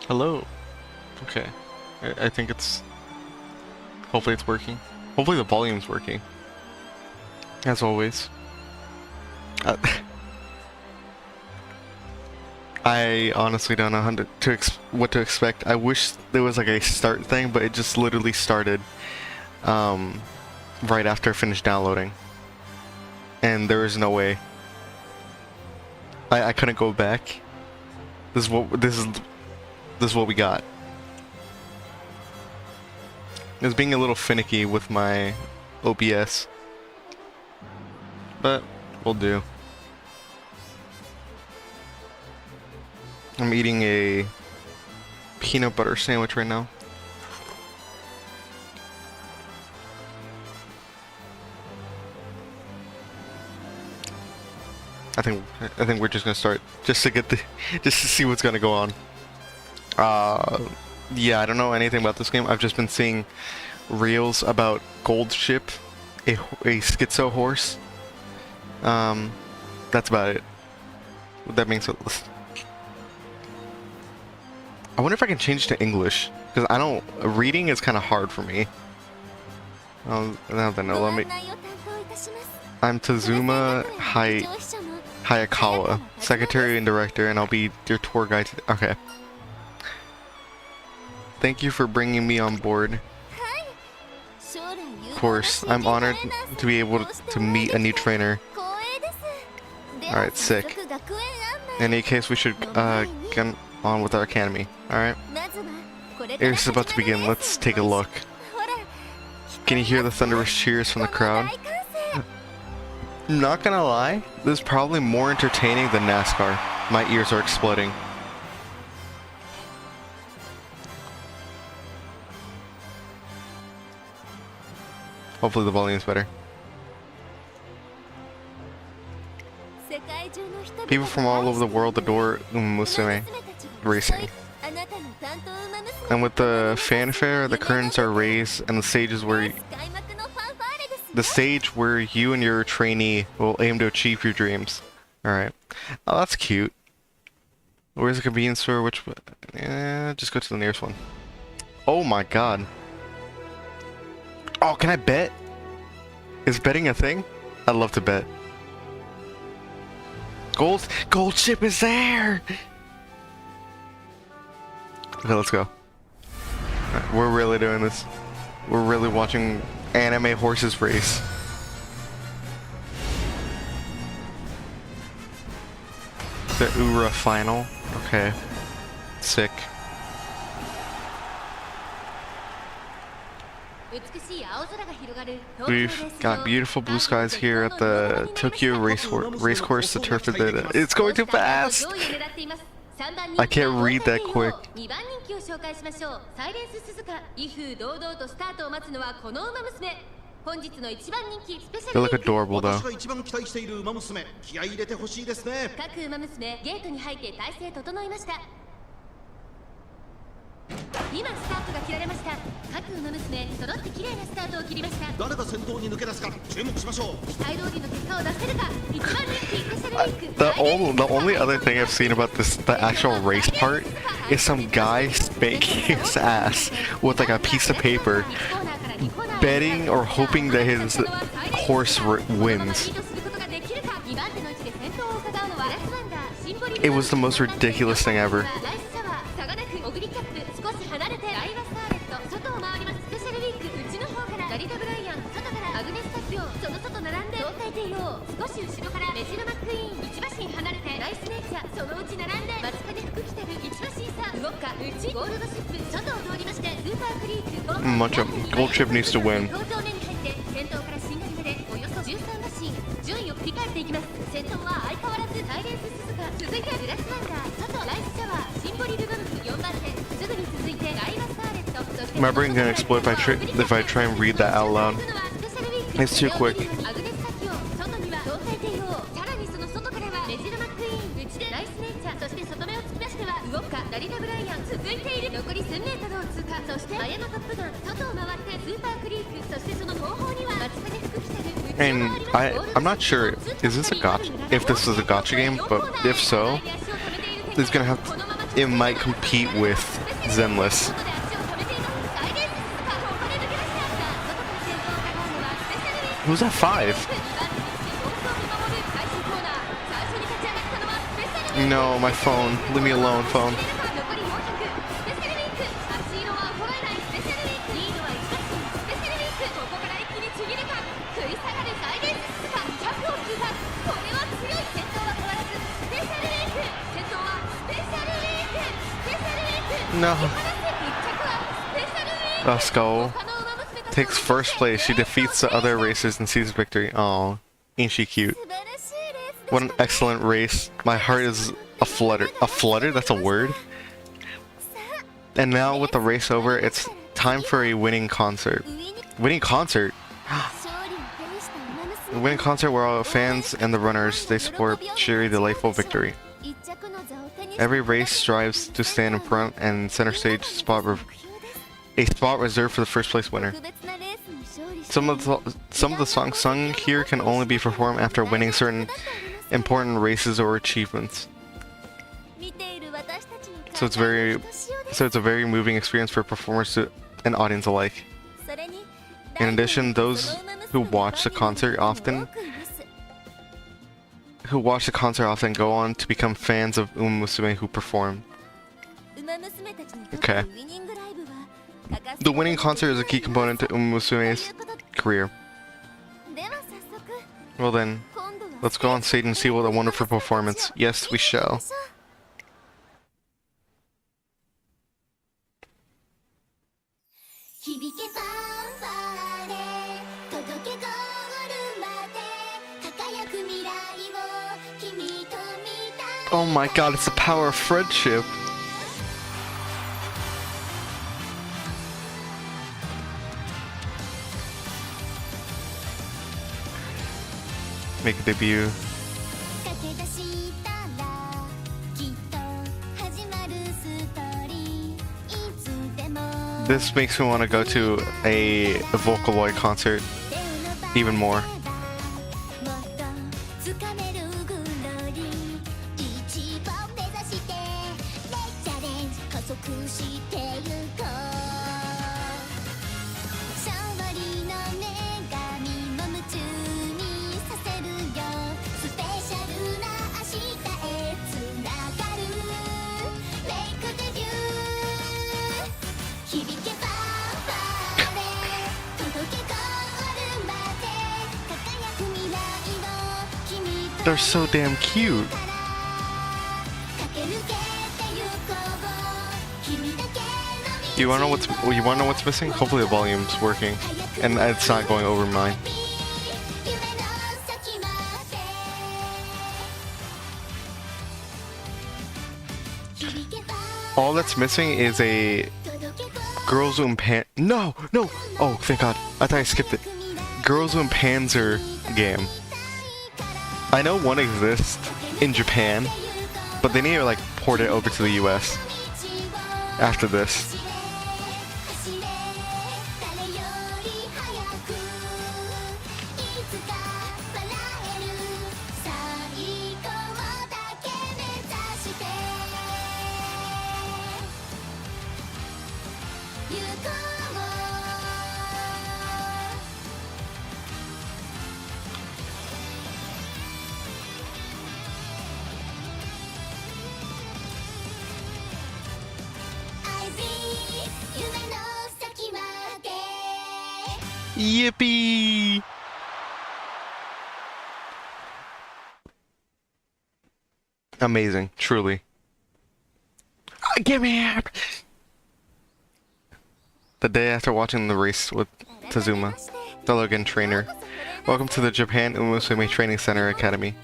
Hello. Okay. I think it's... Hopefully it's working. Hopefully the volume's working. As always. I honestly don't know what to expect. I wish there was like a start thing, but it just literally started right after I finished downloading. And there is no way. I couldn't go back. This is what we got. It's being a little finicky with my OBS. But we'll do. I'm eating a peanut butter sandwich right now. I think we're just gonna start just to see what's gonna go on. Yeah, I don't know anything about this game. I've just been seeing reels about Gold Ship, a schizo horse. That's about it. That means I wonder if I can change to English, because I don't... Reading is kind of hard for me. Now then, let me... I'm Tazuma Hayakawa, Secretary and Director, and I'll be your tour guide today. Okay. Thank you for bringing me on board. Of course, I'm honored to be able to meet a new trainer. Alright, sick. In any case, we should get on with our academy. Alright? It's is about to begin. Let's take a look. Can you hear the thunderous cheers from the crowd? Not gonna lie, this is probably more entertaining than NASCAR. My ears are exploding. Hopefully the volume's better. People from all over the world adore Umamusume racing. And with the fanfare, the curtains are raised and the stage where you and your trainee will aim to achieve your dreams. Alright. Oh, that's cute. Where's the convenience store? Just go to the nearest one. Oh my god. Oh, can I bet? Is betting a thing? I'd love to bet. Gold ship is there! Okay, let's go. Right, we're really doing this. We're really watching anime horses race. The Ura final. Okay. Sick. We've got beautiful blue skies here at the Tokyo racecourse. The turf is there. It's going too fast! I can't read that quick. They look adorable though. The only other thing I've seen about the actual race part, is some guy spanking his ass with like a piece of paper, betting or hoping that his horse wins. It was the most ridiculous thing ever. Gold Chip needs to win. My brain gonna explode if I try and read that out loud. It's too quick. And I'm not sure, is this a gacha? If this is a gacha game, but if so, it's gonna have it might compete with Zenless. Who's at 5? No, my phone. Leave me alone, phone. No. Let's go. Takes first place. She defeats the other racers and sees victory. Oh, ain't she cute? What an excellent race. My heart is a flutter. A flutter? That's a word? And now with the race over, it's time for a winning concert. Winning concert? A winning concert where all the fans and the runners, they support cheery, delightful victory. Every race strives to stand in front and center stage a spot reserved for the first place winner. Some of the songs sung here can only be performed after winning certain important races or achievements. So it's a very moving experience for performers and audience alike. In addition, those who watch the concert often go on to become fans of Umamusume who perform. Okay. The winning concert is a key component to Umamusume's career. Well then, let's go on stage and see what a wonderful performance. Yes, we shall. Oh my god, it's the power of friendship. Make a debut. This makes me want to go to a Vocaloid concert even more. They're so damn cute. You wanna know what's missing? Hopefully the volume's working, and it's not going over mine. All that's missing is a Girls Who Pan. No. Oh, thank God. I thought I skipped it. Girls Who Panzer game. I know one exists in Japan, but they need to like port it over to the US after this. Yippee! Amazing, truly. Give me up! The day after watching the race with Tazuma, the Logan trainer. Welcome to the Japan Umamusume Training Center Academy.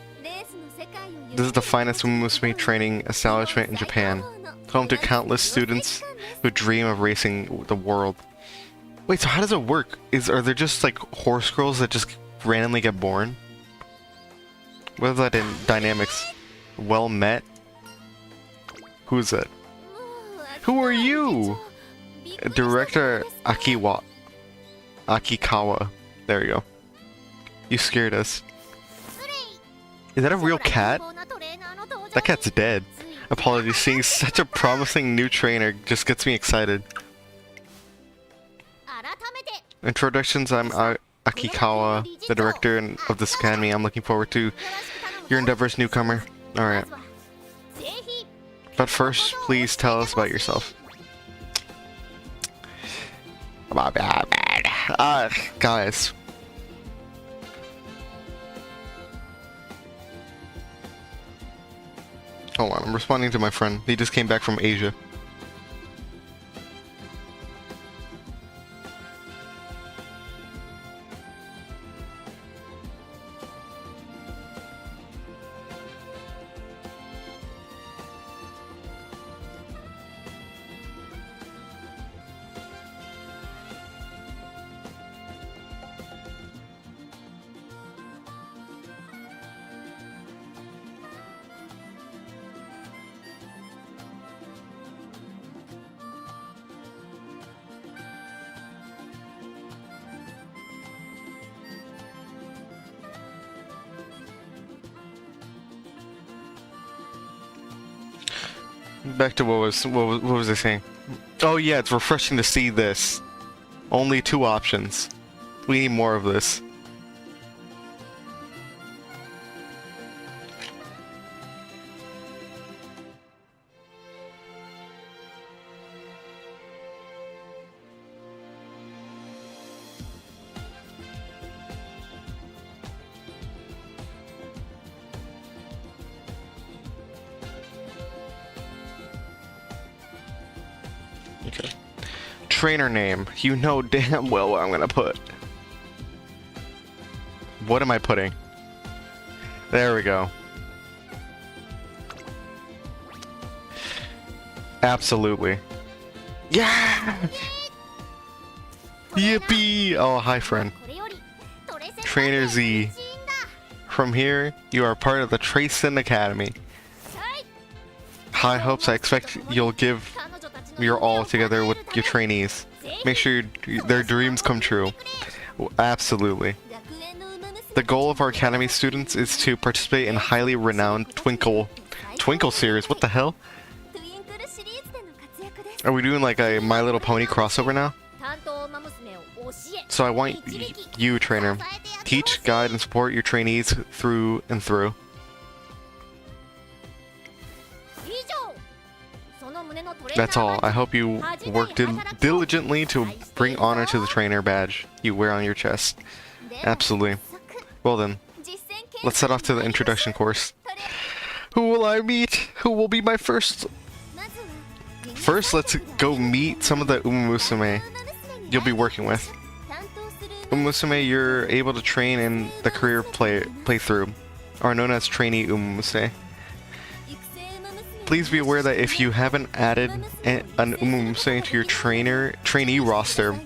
This is the finest Umamusume training establishment in Japan, home to countless students who dream of racing the world. Wait, so how does it work? Are there just like horse girls that just randomly get born? What are the dynamics? Well met? Who's it? Who are you? Director Akikawa. There you go. You scared us. Is that a real cat? That cat's dead. Apologies, seeing such a promising new trainer just gets me excited. Introductions, I'm Akikawa, the director of this academy. I'm looking forward to your endeavors, newcomer. Alright. But first, please tell us about yourself. Guys. Hold on, I'm responding to my friend. He just came back from Asia. Back to what was I saying? Oh yeah, it's refreshing to see this. Only 2 options. We need more of this. Okay. Trainer name. You know damn well what I'm gonna put. What am I putting? There we go. Absolutely. Yeah! Yippee! Oh, hi friend. Trainer Z. From here, you are part of the Tracen Academy. High hopes. I expect you'll give your all together with your trainees. Make sure their dreams come true. Absolutely. The goal of our academy students is to participate in highly renowned Twinkle series. What the hell? Are we doing like a My Little Pony crossover now? So I want you, trainer, teach, guide, and support your trainees through and through. That's all. I hope you work diligently to bring honor to the trainer badge you wear on your chest. Absolutely. Well then, let's set off to the introduction course. Who will I meet? Who will be my first? First, let's go meet some of the Umamusume you'll be working with. Umamusume you're able to train in the career playthrough are known as trainee Umamusume. Please be aware that if you haven't added an Umamusume to your trainee roster,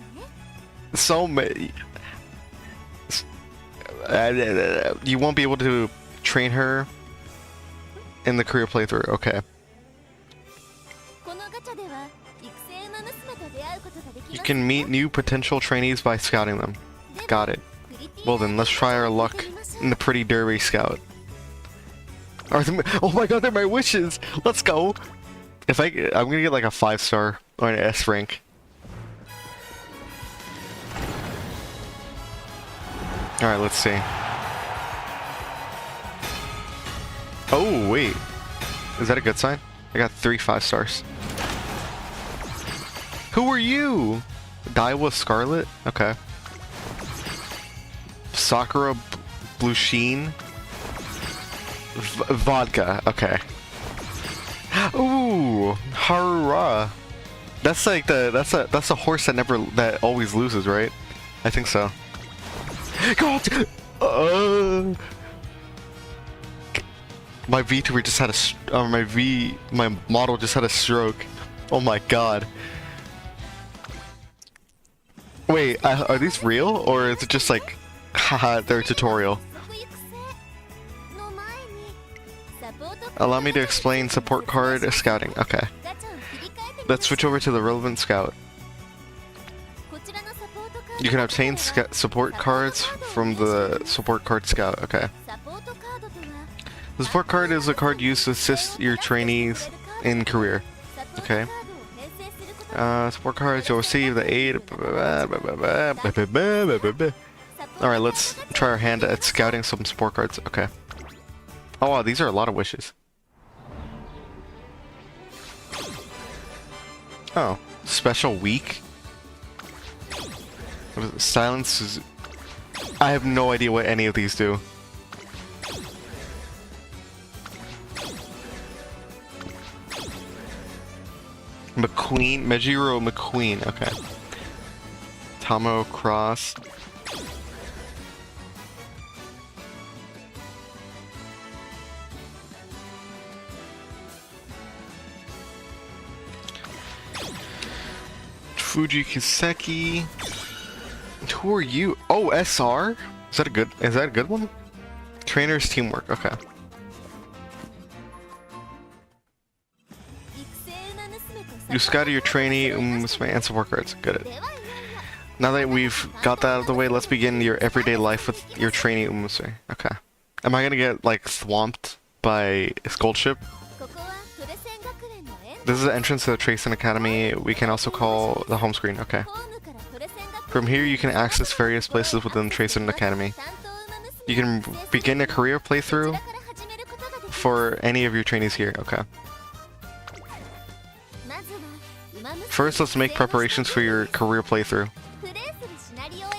you won't be able to train her in the career playthrough. Okay. You can meet new potential trainees by scouting them. Got it. Well then, let's try our luck in the pretty derby scout. Oh my god, they're my wishes! Let's go! I'm gonna get like a 5-star or an S rank. Alright, let's see. Oh, wait. Is that a good sign? I got 3 5-stars. Who are you? Daiwa Scarlet? Okay. Sakura Blue Sheen? Vodka. Okay. Ooh, Harura. That's like that's a horse that always loses, right? I think so. God! My VTuber just had my model just had a stroke. Oh my god. Wait, are these real or is it just like, haha, their tutorial? Allow me to explain support card scouting. Okay. Let's switch over to the relevant scout. You can obtain support cards from the support card scout. Okay. The support card is a card used to assist your trainees in career. Okay. Support cards, you'll receive the aid. Alright, let's try our hand at scouting some support cards. Okay. Oh wow, these are a lot of wishes. Oh, special week? What is it? Silence is... I have no idea what any of these do. McQueen, Mejiro McQueen, okay. Tomo Cross. Fuji Kiseki. Who are you? Oh, SR? Is that a good one? Trainer's teamwork, okay. You scouted your trainee, Umamusume, and support cards. Good. Now that we've got that out of the way, let's begin your everyday life with your trainee, Umamusume. Okay. Am I gonna get, like, swamped by a Gold Ship? This is the entrance to the Tracing Academy. We can also call the home screen. Okay. From here, you can access various places within the Tracing Academy. You can begin a career playthrough for any of your trainees here. Okay. First, let's make preparations for your career playthrough.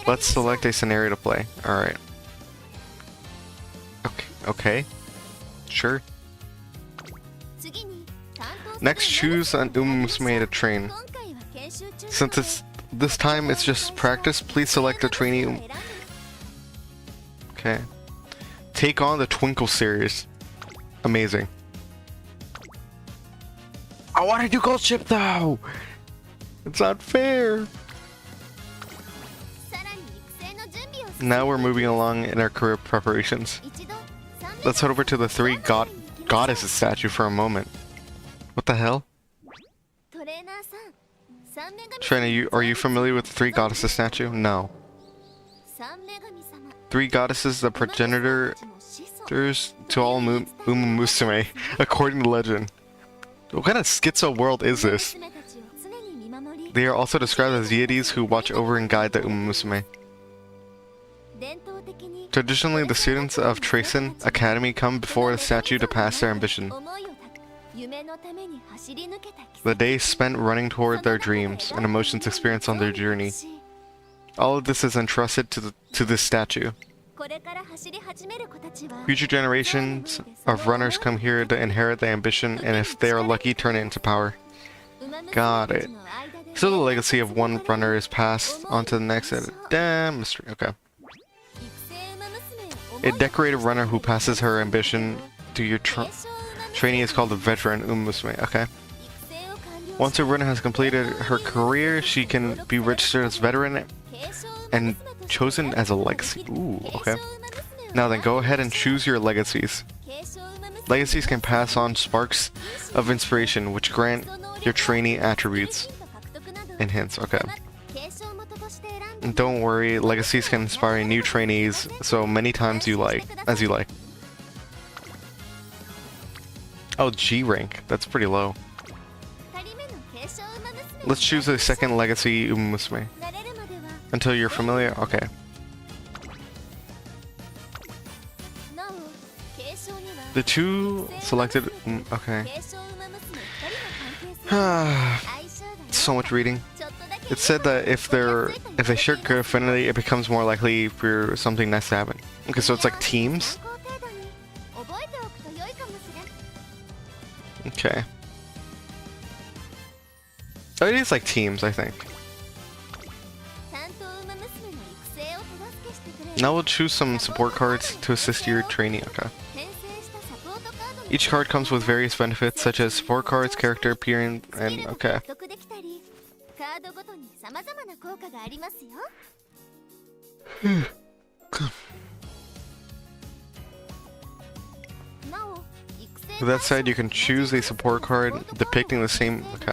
Let's select a scenario to play. Alright. Okay. Sure. Next, choose an Umamusume to train. Since this time it's just practice, please select a trainee. Okay. Take on the Twinkle series. Amazing. I want to do Gold Ship though! It's not fair! Now we're moving along in our career preparations. Let's head over to the three goddesses statue for a moment. What the hell? Trainer, are you familiar with the three goddesses statue? No. Three goddesses, the progenitors to all Umamusume, according to legend. What kind of schizo world is this? They are also described as deities who watch over and guide the Umamusume. Traditionally, the students of Tracing Academy come before the statue to pass their ambition. The days spent running toward their dreams and emotions experienced on their journey. All of this is entrusted to this statue. Future generations of runners come here to inherit the ambition, and if they are lucky, turn it into power. Got it. So the legacy of one runner is passed on to the next. Damn mystery. Okay. A decorated runner who passes her ambition to your trainee is called a veteran Umamusume. Okay. Once a runner has completed her career, she can be registered as veteran and chosen as a legacy. Ooh, okay. Now then, go ahead and choose your legacies. Legacies can pass on sparks of inspiration, which grant your trainee attributes and hints. Okay. And don't worry, legacies can inspire new trainees so many times as you like. Oh, G rank. That's pretty low. Let's choose a second legacy Umamusume. Until you're familiar? Okay. The two selected... okay. So much reading. It said that if they share good affinity, it becomes more likely for something nice to happen. Okay, so it's like teams? Okay. Oh, it is like teams, I think. Now we'll choose some support cards to assist your trainee. Okay. Each card comes with various benefits such as support cards, character appearance, and okay. With that said, you can choose a support card depicting the same. Okay.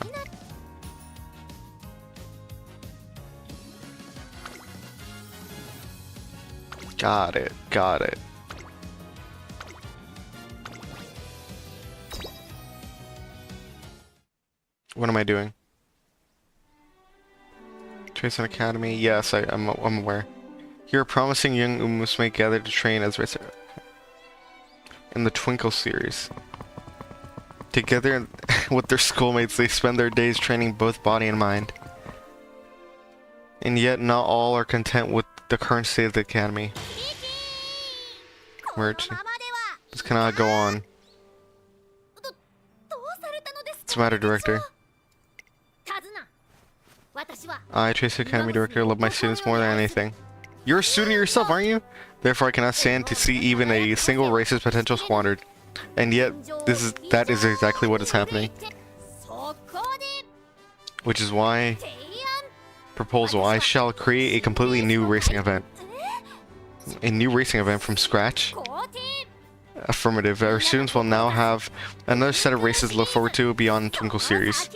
Got it. What am I doing? Trace an academy? Yes, I'm aware. You're a promising young Umamusume gathered to train as racer in the Twinkle series. Together with their schoolmates, they spend their days training both body and mind. And yet, not all are content with the current state of the academy. Merch. This cannot go on. What's the matter, Director? I, Trace Academy Director, love my students more than anything. You're a student yourself, aren't you? Therefore, I cannot stand to see even a single race's potential squandered. And yet, that is exactly what is happening. Which is why... Proposal, I shall create a completely new racing event. A new racing event from scratch? Affirmative. Our students will now have another set of races to look forward to beyond Twinkle series.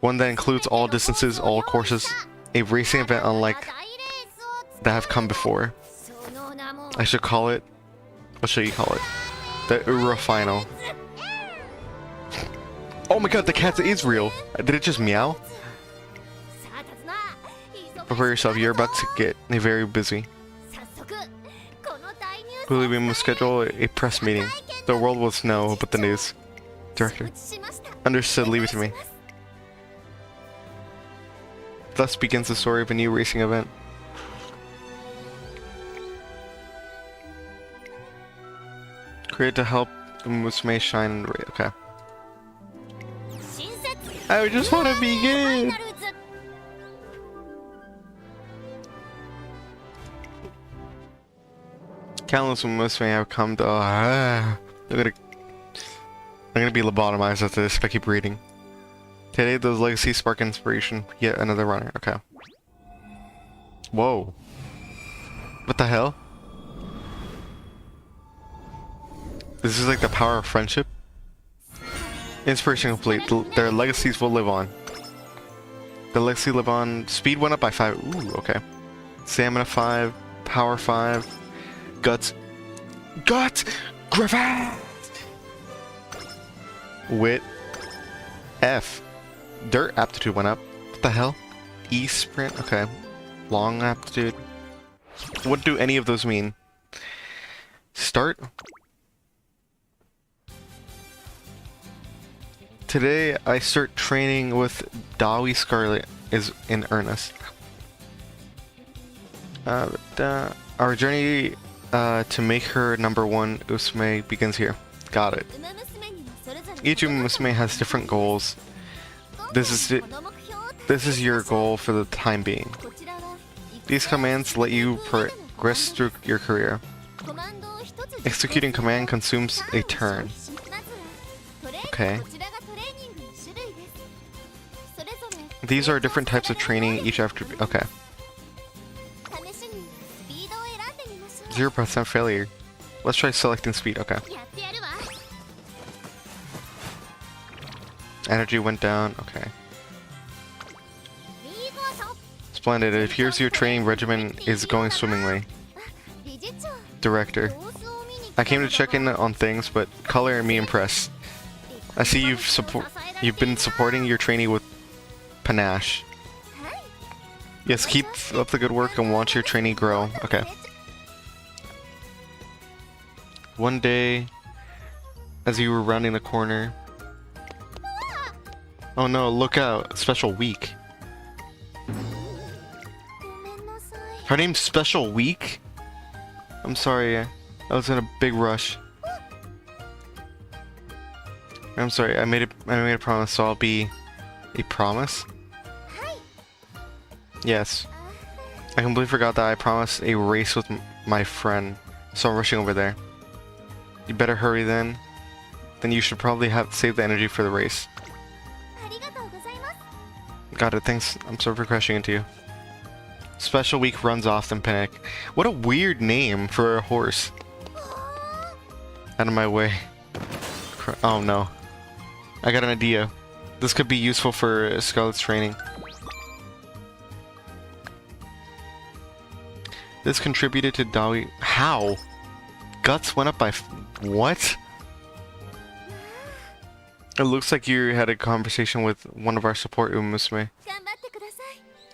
One that includes all distances, all courses. A racing event unlike that have come before. I should call it... What should you call it? The Ura Final. Oh my god, the cat is real! Did it just meow? Prepare yourself, you're about to get very busy. Quickly, we must schedule a press meeting. The world will know about the news. Director. Understood, leave it to me. Thus begins the story of a new racing event. Created to help Umamusume shine in the race. Okay. I just want to be good! Countless Umamusume have come to... I'm gonna be lobotomized after this if I keep reading. Today, those legacies spark inspiration. Yet another runner. Okay. Whoa. What the hell? This is like the power of friendship. Inspiration complete. Their legacies will live on. The legacy live on. Speed went up by 5. Ooh, okay. Stamina 5. Power 5. Guts. Guts! Gravity! Wit. F. Dirt aptitude went up. What the hell? E sprint. Okay. Long aptitude. What do any of those mean? Start. Today I start training with Dawi Scarlet is in earnest. Our journey to make her #1 Usume begins here. Got it. Each Umamusume has different goals. This is your goal for the time being. These commands let you progress through your career. Executing command consumes a turn. Okay. These are different types of training, each after... Okay. 0% failure. Let's try selecting speed. Okay. Energy went down. Okay. Splendid. It appears your training regimen is going swimmingly. Director. I came to check in on things, but Color and me impressed. I see you've been supporting your trainee with panache. Yes, keep up the good work and watch your trainee grow. Okay. One day, as you were rounding the corner... Oh no, look out! Special Week. Her name's Special Week? I'm sorry, I was in a big rush. I'm sorry, I made a promise, so I'll be... A promise? Yes. I completely forgot that I promised a race with my friend, so I'm rushing over there. You better hurry then. Then you should probably have saved the energy for the race. Got it, thanks. I'm sorry for crashing into you. Special Week runs off in panic. What a weird name for a horse. Out of my way. Oh no. I got an idea. This could be useful for Scarlet's training. This contributed to Dawi... How? Guts went up by... What? It looks like you had a conversation with one of our support Umamusume.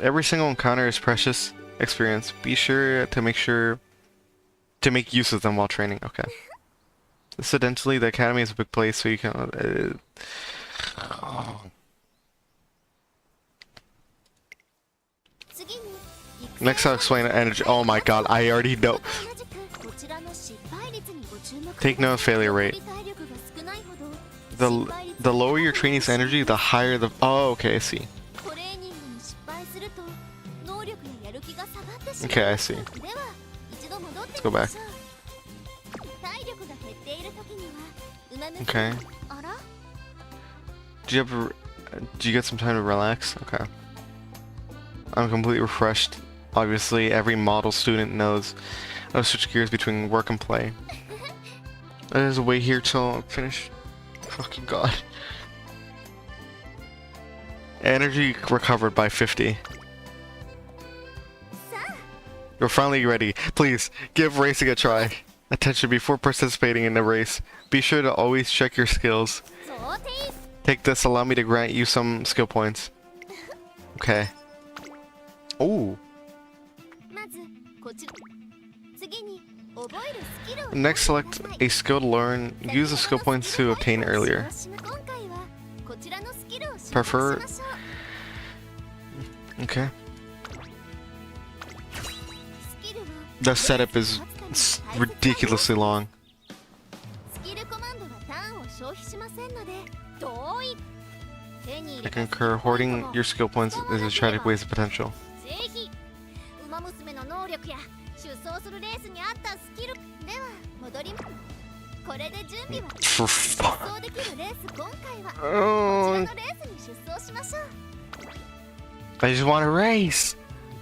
Every single encounter is precious experience. Be sure to make use of them while training. Okay. Incidentally, the academy is a big place, so you can. Next, I'll explain energy. Oh my god, I already know. Take note of failure rate. The lower your training's energy, the higher the. Oh, okay, I see. Okay, I see. Let's go back. Okay. Do you get some time to relax? Okay. I'm completely refreshed. Obviously, every model student knows how to switch gears between work and play. There's a wait here till I finish. Fucking god. Energy recovered by 50. You're finally ready. Please, give racing a try. Attention before participating in the race. Be sure to always check your skills. Take this, allow me to grant you some skill points. Okay. Ooh. Next, select a skill to learn. Use the skill points to obtain earlier. Prefer. Okay. The setup is ridiculously long. I concur. Hoarding your skill points is a tragic waste of potential. For fuck. I just want to race.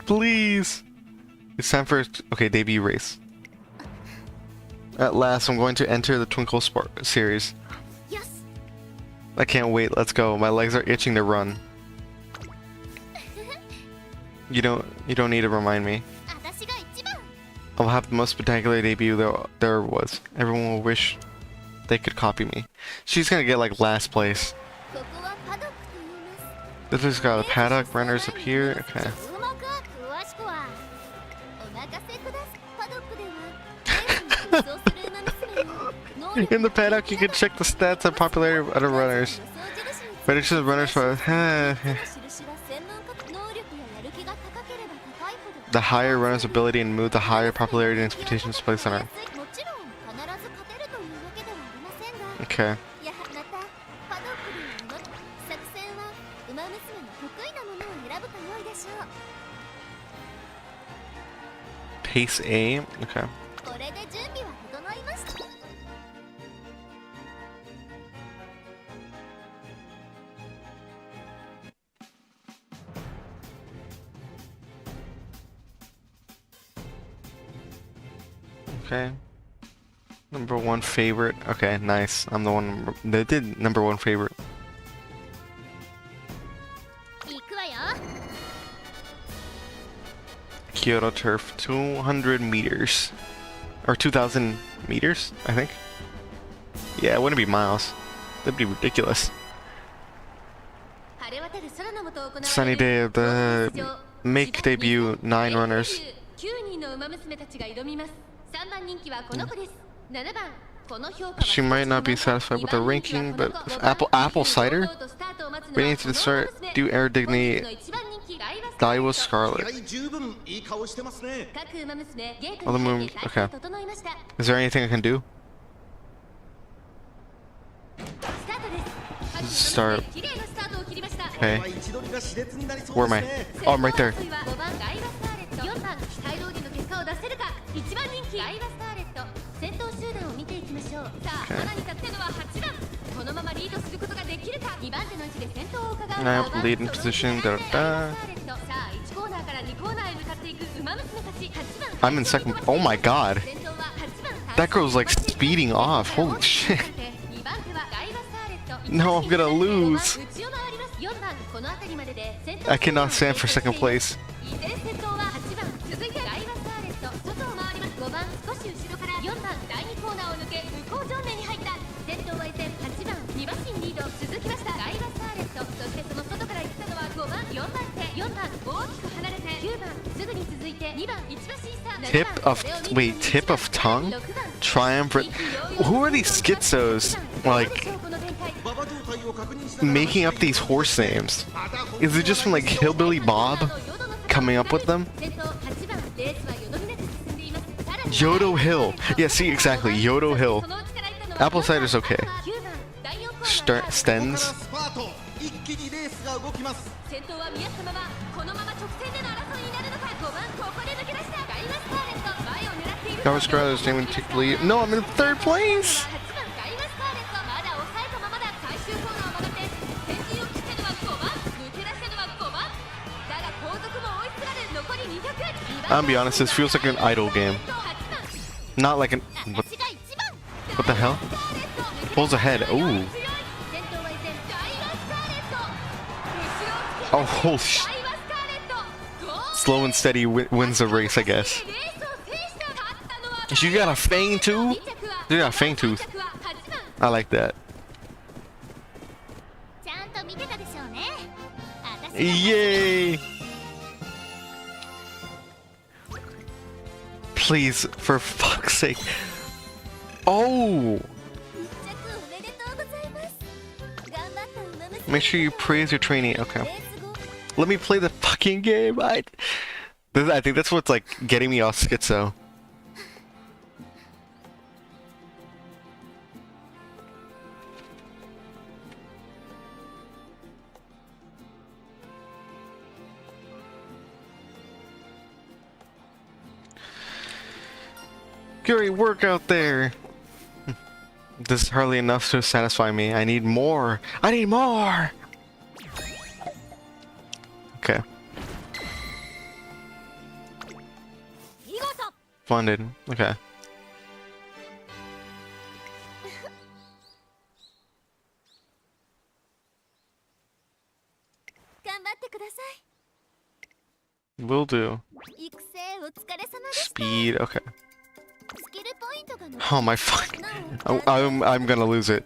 Please. It's time for debut race. At last, I'm going to enter the Twinkle Sport series. I can't wait. Let's go. My legs are itching to run. You don't need to remind me. I'll have the most spectacular debut there was. Everyone will wish they could copy me. She's gonna get like last place. This has got a paddock, runners up here. Okay. In the paddock, you can check the stats and popularity of other runners. Prediction of runners for the higher runner's ability and mood, the higher popularity and expectations placed on her. Okay. Pace A. Okay. Okay. Number one favorite. Okay, nice. I'm the one that did number one favorite. Kyoto turf, 200 meters. Or 2,000 meters, I think. Yeah, it wouldn't be miles. That'd be ridiculous. Sunny day of the make debut 9 runners. She might not be satisfied with her ranking, but apple cider? Waiting to start, do air dignity. Daiwa Scarlet. Oh, the moon. Okay. Is there anything I can do? Start. Okay. Where am I? Oh, I'm right there. Okay. Now lead in position. Da, da. I'm in second. Oh my god. That girl's like speeding off. Holy shit. No, I'm gonna lose. I cannot stand for second place. Tip of tongue? Triumvirate. Who are these schizos? Like, making up these horse names? Is it just from like Hillbilly Bob coming up with them? Yodo Hill. Yeah, see, exactly. Yodo Hill. Apple cider's okay. Stens. Power Scarlet's naming particularly. No, I'm in third place! I'll be honest, this feels like an idle game. Not like an... What the hell? Pulls ahead. Ooh. Oh, holy sh... Slow and steady wins the race, I guess. You got a fang too? You got a fang tooth. I like that. Yay! Please, for fuck's sake. Oh! Make sure you praise your trainee. Okay. Let me play the fucking game. I think that's what's like getting me off schizo. Great work out there. This is hardly enough to satisfy me. I need more. I need more. Okay. Funded. Okay. Will do. Speed. Okay. Oh my fuck! I'm gonna lose it.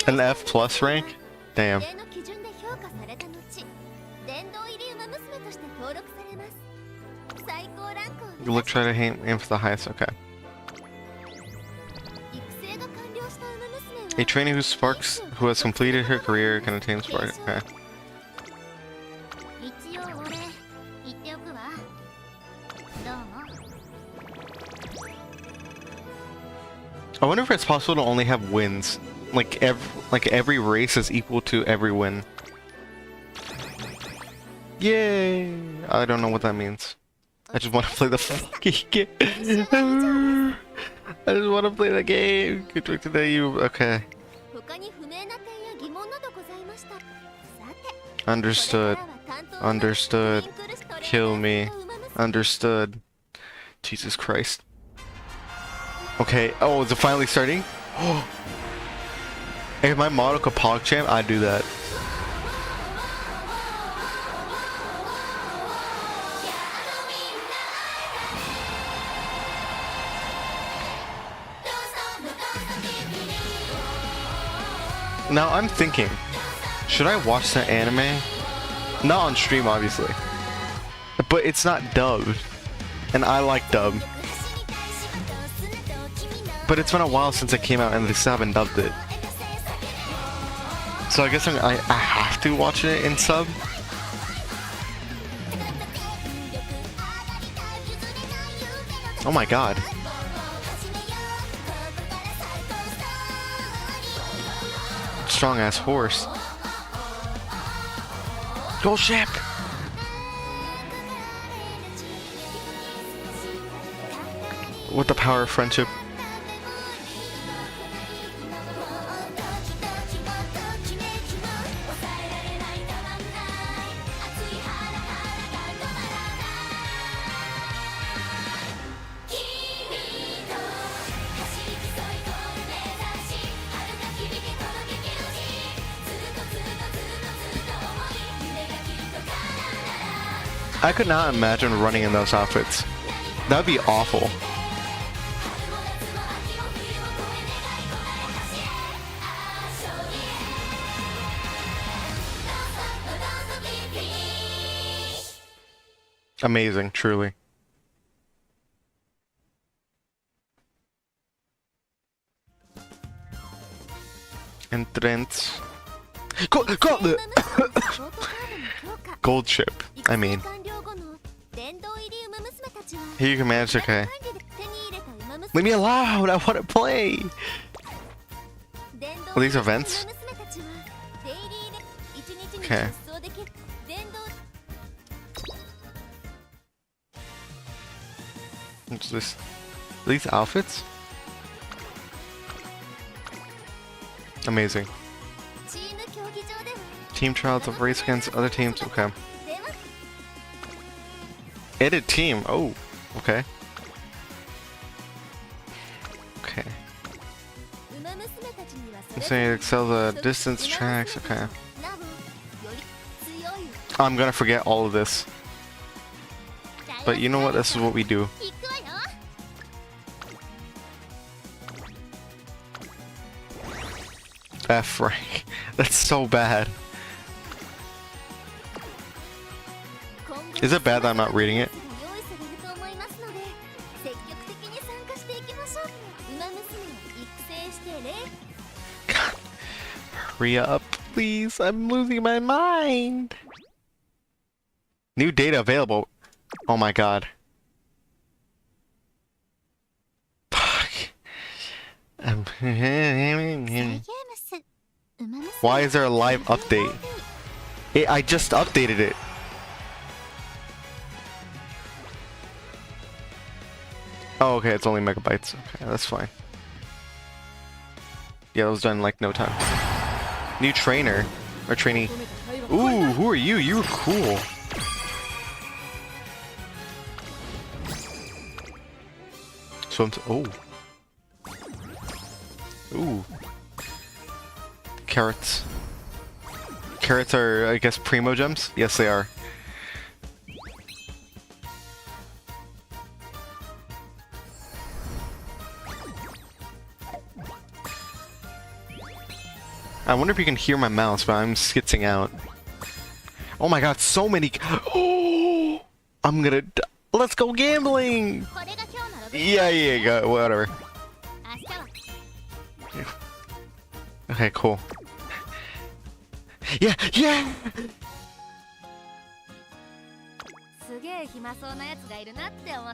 An F plus rank? Damn. Look, try to aim for the highest. Okay. A trainee who has completed her career can attain spark. Okay. I wonder if it's possible to only have wins. Like every race is equal to every win. Yay! I don't know what that means. I just want to play the fucking game. I just want to play the game. Good work today, you. Okay. Understood. Understood. Kill me. Understood. Jesus Christ. Okay. Oh, is it finally starting? If my model could PogChamp, I'd do that. Now I'm thinking, should I watch the anime? Not on stream, obviously. But it's not dubbed. And I like dub. But it's been a while since it came out and they still haven't dubbed it. So I guess I have to watch it in sub. Oh my god. Strong ass horse. Go ship! With the power of friendship. I could not imagine running in those outfits. That'd be awful. Amazing, truly. Entrance. Gold chip, I mean. Here you can manage, okay. Leave me alone, I want to play! Well, these are vents? Okay. What's this? These outfits? Amazing. Team trials of race against other teams, okay. Edit team, oh, okay. Okay. You say it excels the distance tracks, okay. I'm gonna forget all of this. But you know what, this is what we do. F rank. That's so bad. Is it bad that I'm not reading it? God. Hurry up, please. I'm losing my mind. New data available. Oh my god. Fuck. Why is there a live update? I just updated it. Oh, okay, it's only megabytes. Okay, that's fine. Yeah, that was done in like no time. New trainer. Or trainee. Ooh, who are you? You're cool. So oh. Ooh. Carrots. Carrots are, I guess, primo gems? Yes, they are. I wonder if you can hear my mouse, but I'm skitzing out. Oh my god, so many. Oh, I'm gonna. Let's go gambling! Yeah, go, whatever. Okay, cool. Yeah!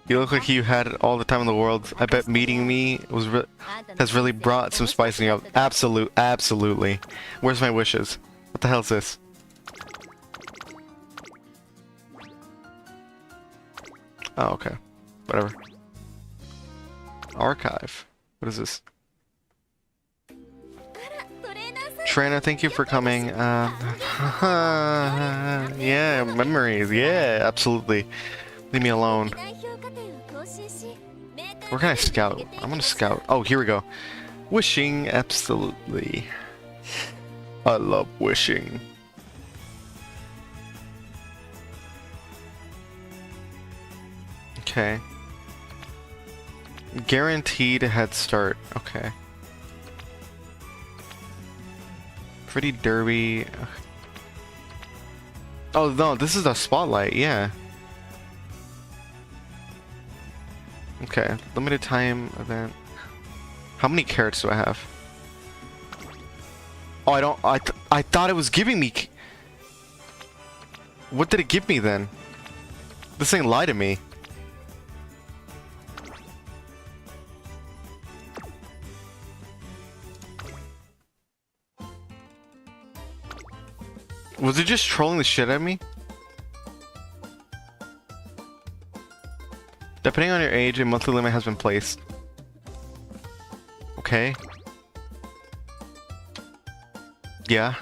You look like you had all the time in the world. I bet meeting me has really brought some spice in you. Absolutely. Where's my wishes? What the hell is this? Oh, okay. Whatever. Archive. What is this? Trainer, thank you for coming. Yeah, memories. Yeah, absolutely. Leave me alone. Where can I scout? I'm gonna scout. Oh, here we go. Wishing, absolutely. I love wishing. Okay. Guaranteed head start. Okay. Pretty derby. Oh no, this is a spotlight, yeah. Okay, limited time event. How many carrots do I have? Oh, I don't. I thought it was giving me. What did it give me then? This thing lied to me. Was it just trolling the shit out of me? Depending on your age, a monthly limit has been placed. Okay. Yeah.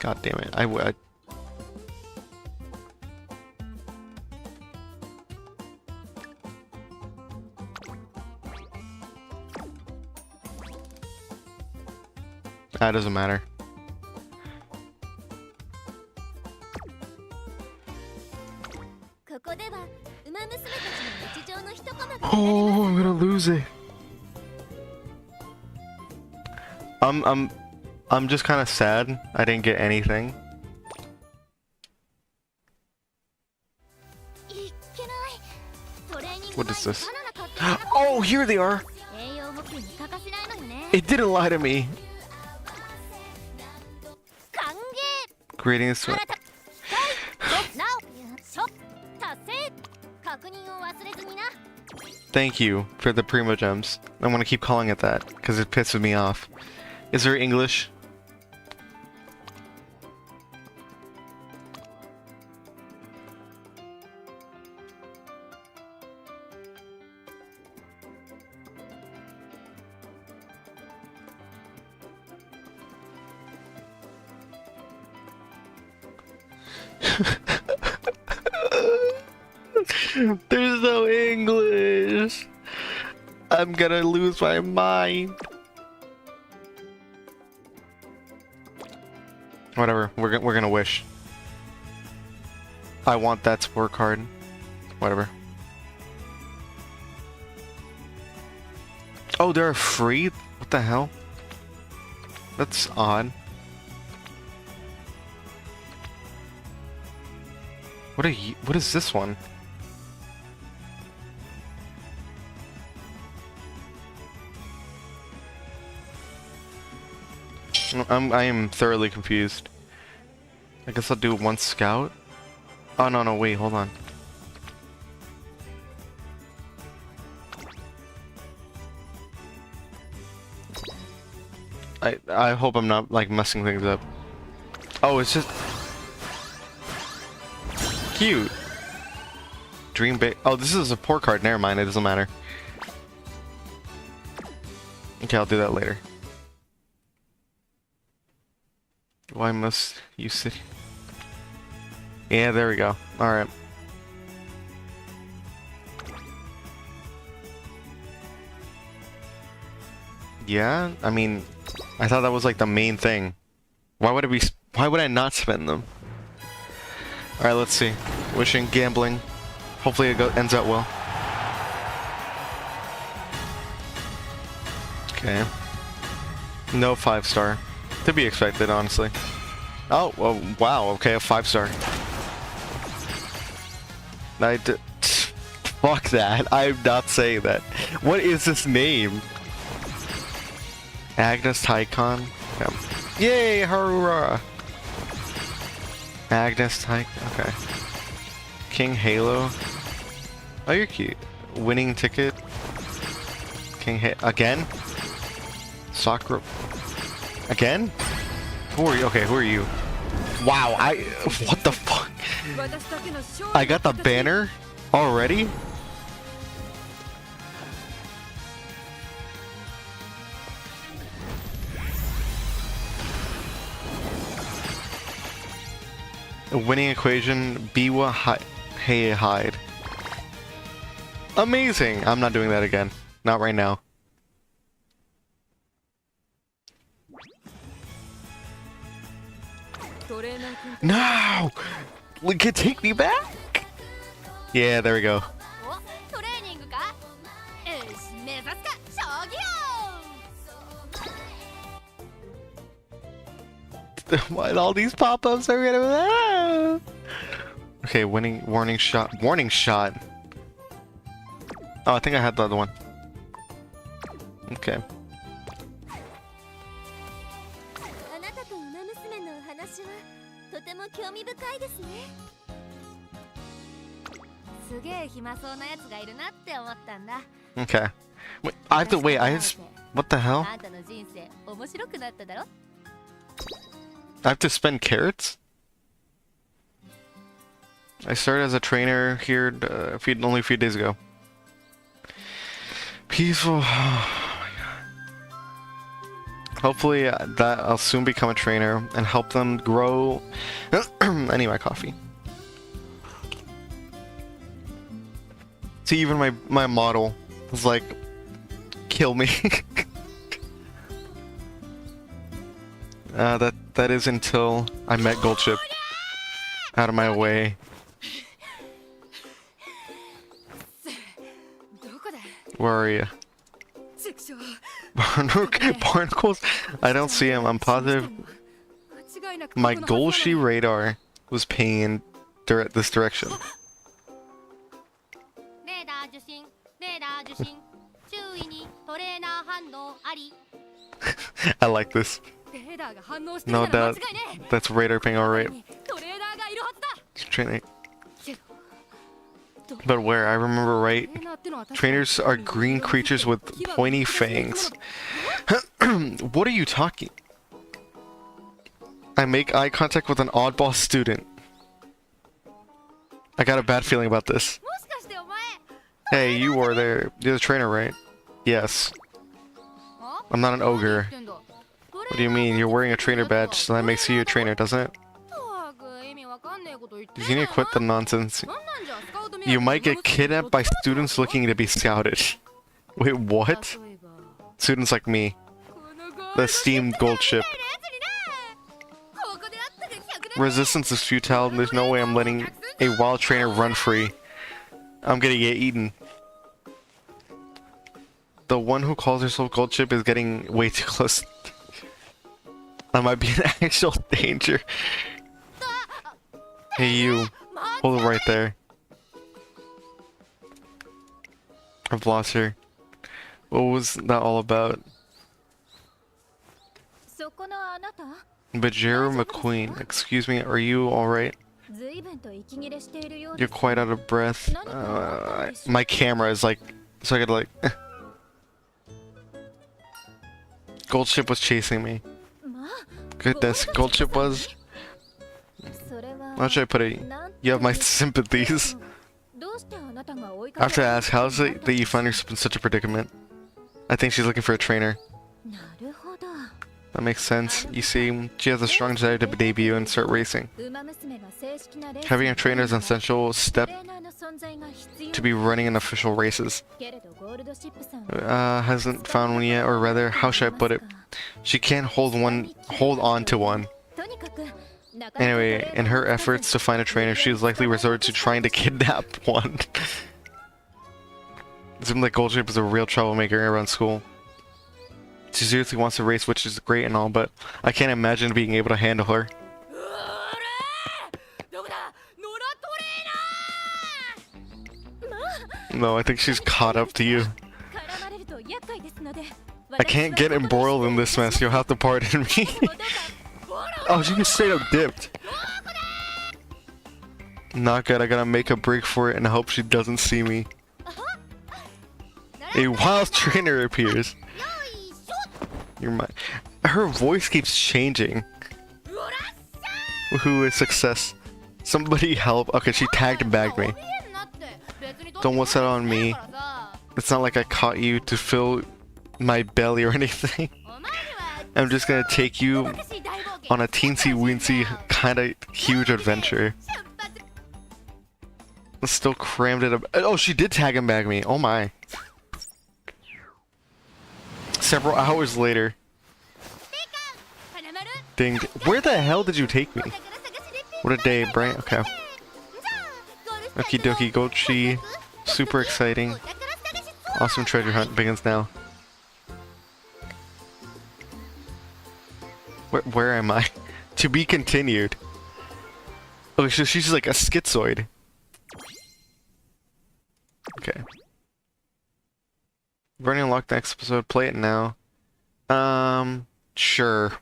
God damn it. I That doesn't matter. Oh, I'm gonna lose it. I'm just kind of sad I didn't get anything. What is this? Oh, here they are! It didn't lie to me. Greetings. Thank you for the Primo Gems. I want to keep calling it that, because it pisses me off. Is there English? There's no English. I'm gonna lose my mind. Whatever. We're gonna wish. I want that sport card. Whatever. Oh, they're free? What the hell? That's odd. What are you? What is this one? I am thoroughly confused. I guess I'll do one scout. Oh no, wait, hold on. I hope I'm not like messing things up. Oh, it's just cute. Dream big. Oh, this is a support card. Never mind, it doesn't matter. Okay, I'll do that later. Why must you sit? Yeah, there we go. Alright. Yeah, I mean, I thought that was like the main thing. Why would it be? Why would I not spend them? Alright, let's see. Wishing, gambling. Hopefully it ends out well. Okay. No 5-star. To be expected, honestly. Oh, well, wow, okay, a 5-star. Fuck that. I'm not saying that. What is this name? Agnes Tycon? Yay, Harura! Agnes Tycon, okay. King Halo. Oh, you're cute. Winning ticket. King again? Sakura. Again? Who are you? Okay, who are you? Wow, what the fuck? I got the banner already? A winning equation, Biwa Hey Hide. Amazing! I'm not doing that again. Not right now. No! Take me back? Yeah, there we go. Why all these pop-ups are gonna... Okay, warning shot. Warning shot. Oh, I think I had the other one. Okay. Okay. Wait, I have to wait. What the hell? I have to spend carrots? I started as a trainer here only a few days ago. Peaceful. Oh my god. Hopefully that I'll soon become a trainer and help them grow. I need my coffee. See, even my model was like, kill me. That is until I met Goldship. Out of my way. Where are you? Barnacles? I don't see him. I'm positive my Golshi radar was paying this direction. I like this. No doubt. That's radar ping, alright. Training. But where? I remember right. Trainers are green creatures with pointy fangs. What are you talking? I make eye contact with an oddball student. I got a bad feeling about this. Hey, you were there. You're the trainer, right? Yes. I'm not an ogre. What do you mean? You're wearing a trainer badge, so that makes you a trainer, doesn't it? You need to quit the nonsense. You might get kidnapped by students looking to be scouted. Wait, what? Students like me. The esteemed gold ship. Resistance is futile, and there's no way I'm letting a wild trainer run free. I'm gonna get eaten. The one who calls herself gold ship is getting way too close. I might be in actual danger. Hey you, hold it right there. I've lost her. What was that all about? Bajero McQueen, excuse me, are you alright? You're quite out of breath. My camera is like, so I could like... Goldship was chasing me. Goodness, Goldship was... How should I put it? You have my sympathies. I have to ask, how is it that you find yourself in such a predicament? I think she's looking for a trainer. That makes sense. You see, she has a strong desire to debut and start racing. Having a trainer is an essential step to be running in official races. Hasn't found one yet, or rather, how should I put it? She can't hold on to one. Anyway, in her efforts to find a trainer, she is likely resorted to trying to kidnap one. It seems like Goldship is a real troublemaker around school. She seriously wants to race, which is great and all, but I can't imagine being able to handle her. No, I think she's caught up to you. I can't get embroiled in this mess, you'll have to pardon me. Oh, she just straight up dipped. Not good, I gotta make a break for it and hope she doesn't see me. A wild trainer appears. Her voice keeps changing. Woohoo, a success. Somebody help. Okay, she tagged and bagged me. Don't what's that on me. It's not like I caught you to fill my belly or anything. I'm just gonna take you on a teensy-weensy, kinda huge adventure. Still crammed it up. Oh, she did tag and bag me. Oh my. Several hours later. Ding. Where the hell did you take me? What a day, Brian. Okay. Okie dokie, Gochi. Super exciting. Awesome treasure hunt begins now. Where am I? To be continued. Oh, so she's like a schizoid. Okay. Running unlocked next episode. Play it now. Sure.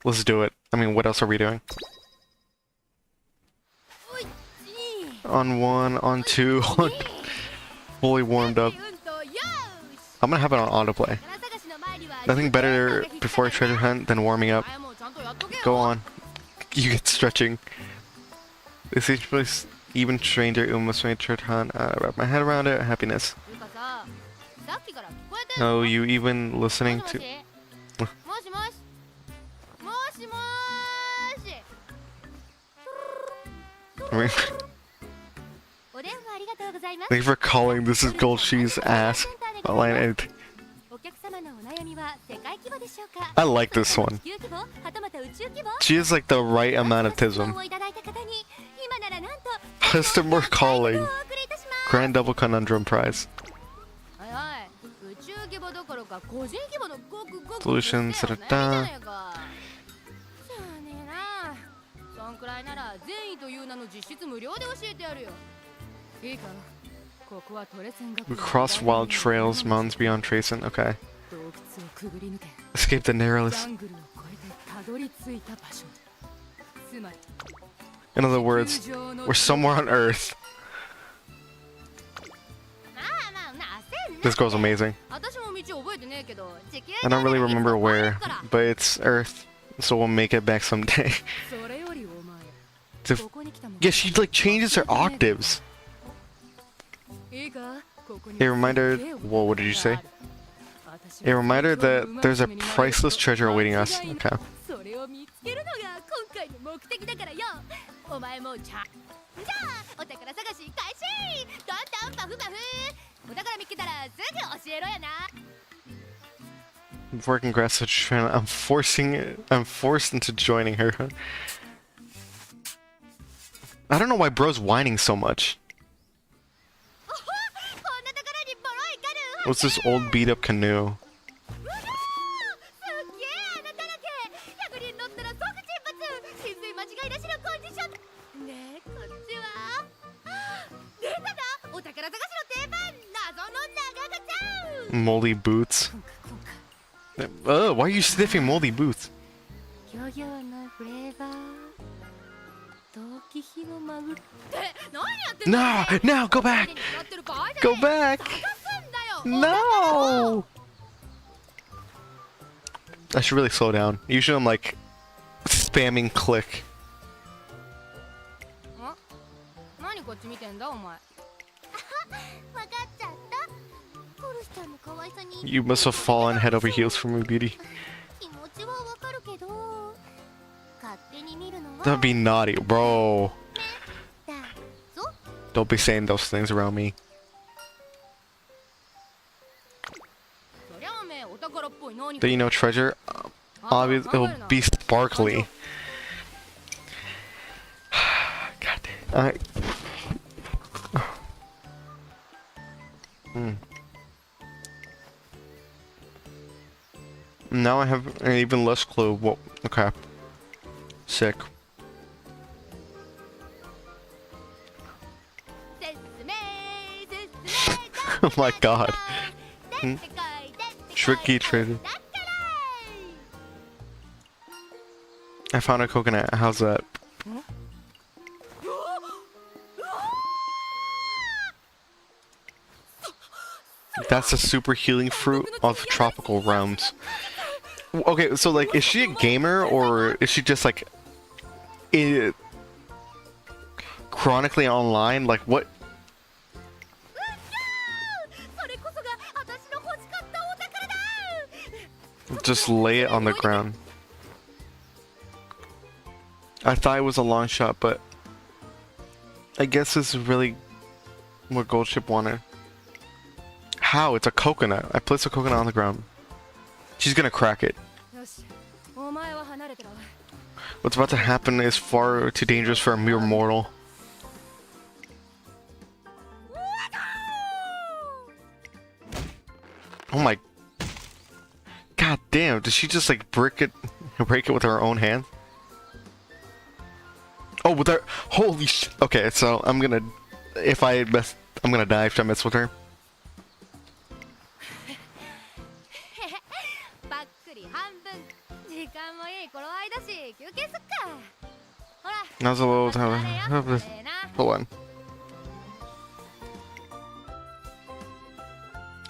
Let's do it. I mean, what else are we doing? On 1, on 2, on... Fully warmed up. I'm gonna have it on autoplay. Nothing better before a treasure hunt than warming up. Go on. You get stretching. This each place, even stranger, Umamusume treasure hunt. Wrap my head around it. Happiness. Oh, you even listening to... Thank you for calling. This is Golshi's ass. I like this one. She has like the right amount of tism. Customer calling. Grand double conundrum prize. Solutions, da-da-da. We cross wild trails, mountains beyond tracing. Okay. Escape the narrowness. In other words, we're somewhere on Earth. This girl's amazing. I don't really remember where, but it's Earth, so we'll make it back someday. Yeah, she like changes her octaves. A reminder. Whoa, what did you say? A reminder that there's a priceless treasure awaiting us. Okay. Working grass such channel. I'm forced into joining her. I don't know why bro's whining so much. What's this old beat up canoe? Moldy boots. Oh, why are you sniffing moldy boots? No, no, go back! Go back! No! I should really slow down. Usually I'm like spamming click. You must have fallen head over heels for me, beauty. That'd be naughty, bro. Don't be saying those things around me. Do you know treasure? Obviously, it'll be sparkly. God damn. Now I have an even less clue. Well, okay. Sick. Oh my god. Tricky treasure. I found a coconut. How's that? That's a super healing fruit of tropical realms. Okay, so like, is she a gamer or is she just like chronically online? Like what? Just lay it on the ground. I thought it was a long shot, but I guess this is really what Goldship wanted. How? It's a coconut. I placed a coconut on the ground. She's gonna crack it. What's about to happen is far too dangerous for a mere mortal. Oh my... God damn, did she just like break it with her own hand? Oh, with her... Holy sh... Okay, so I'm gonna... I'm gonna die if I mess with her. Now's a little time. Hold on.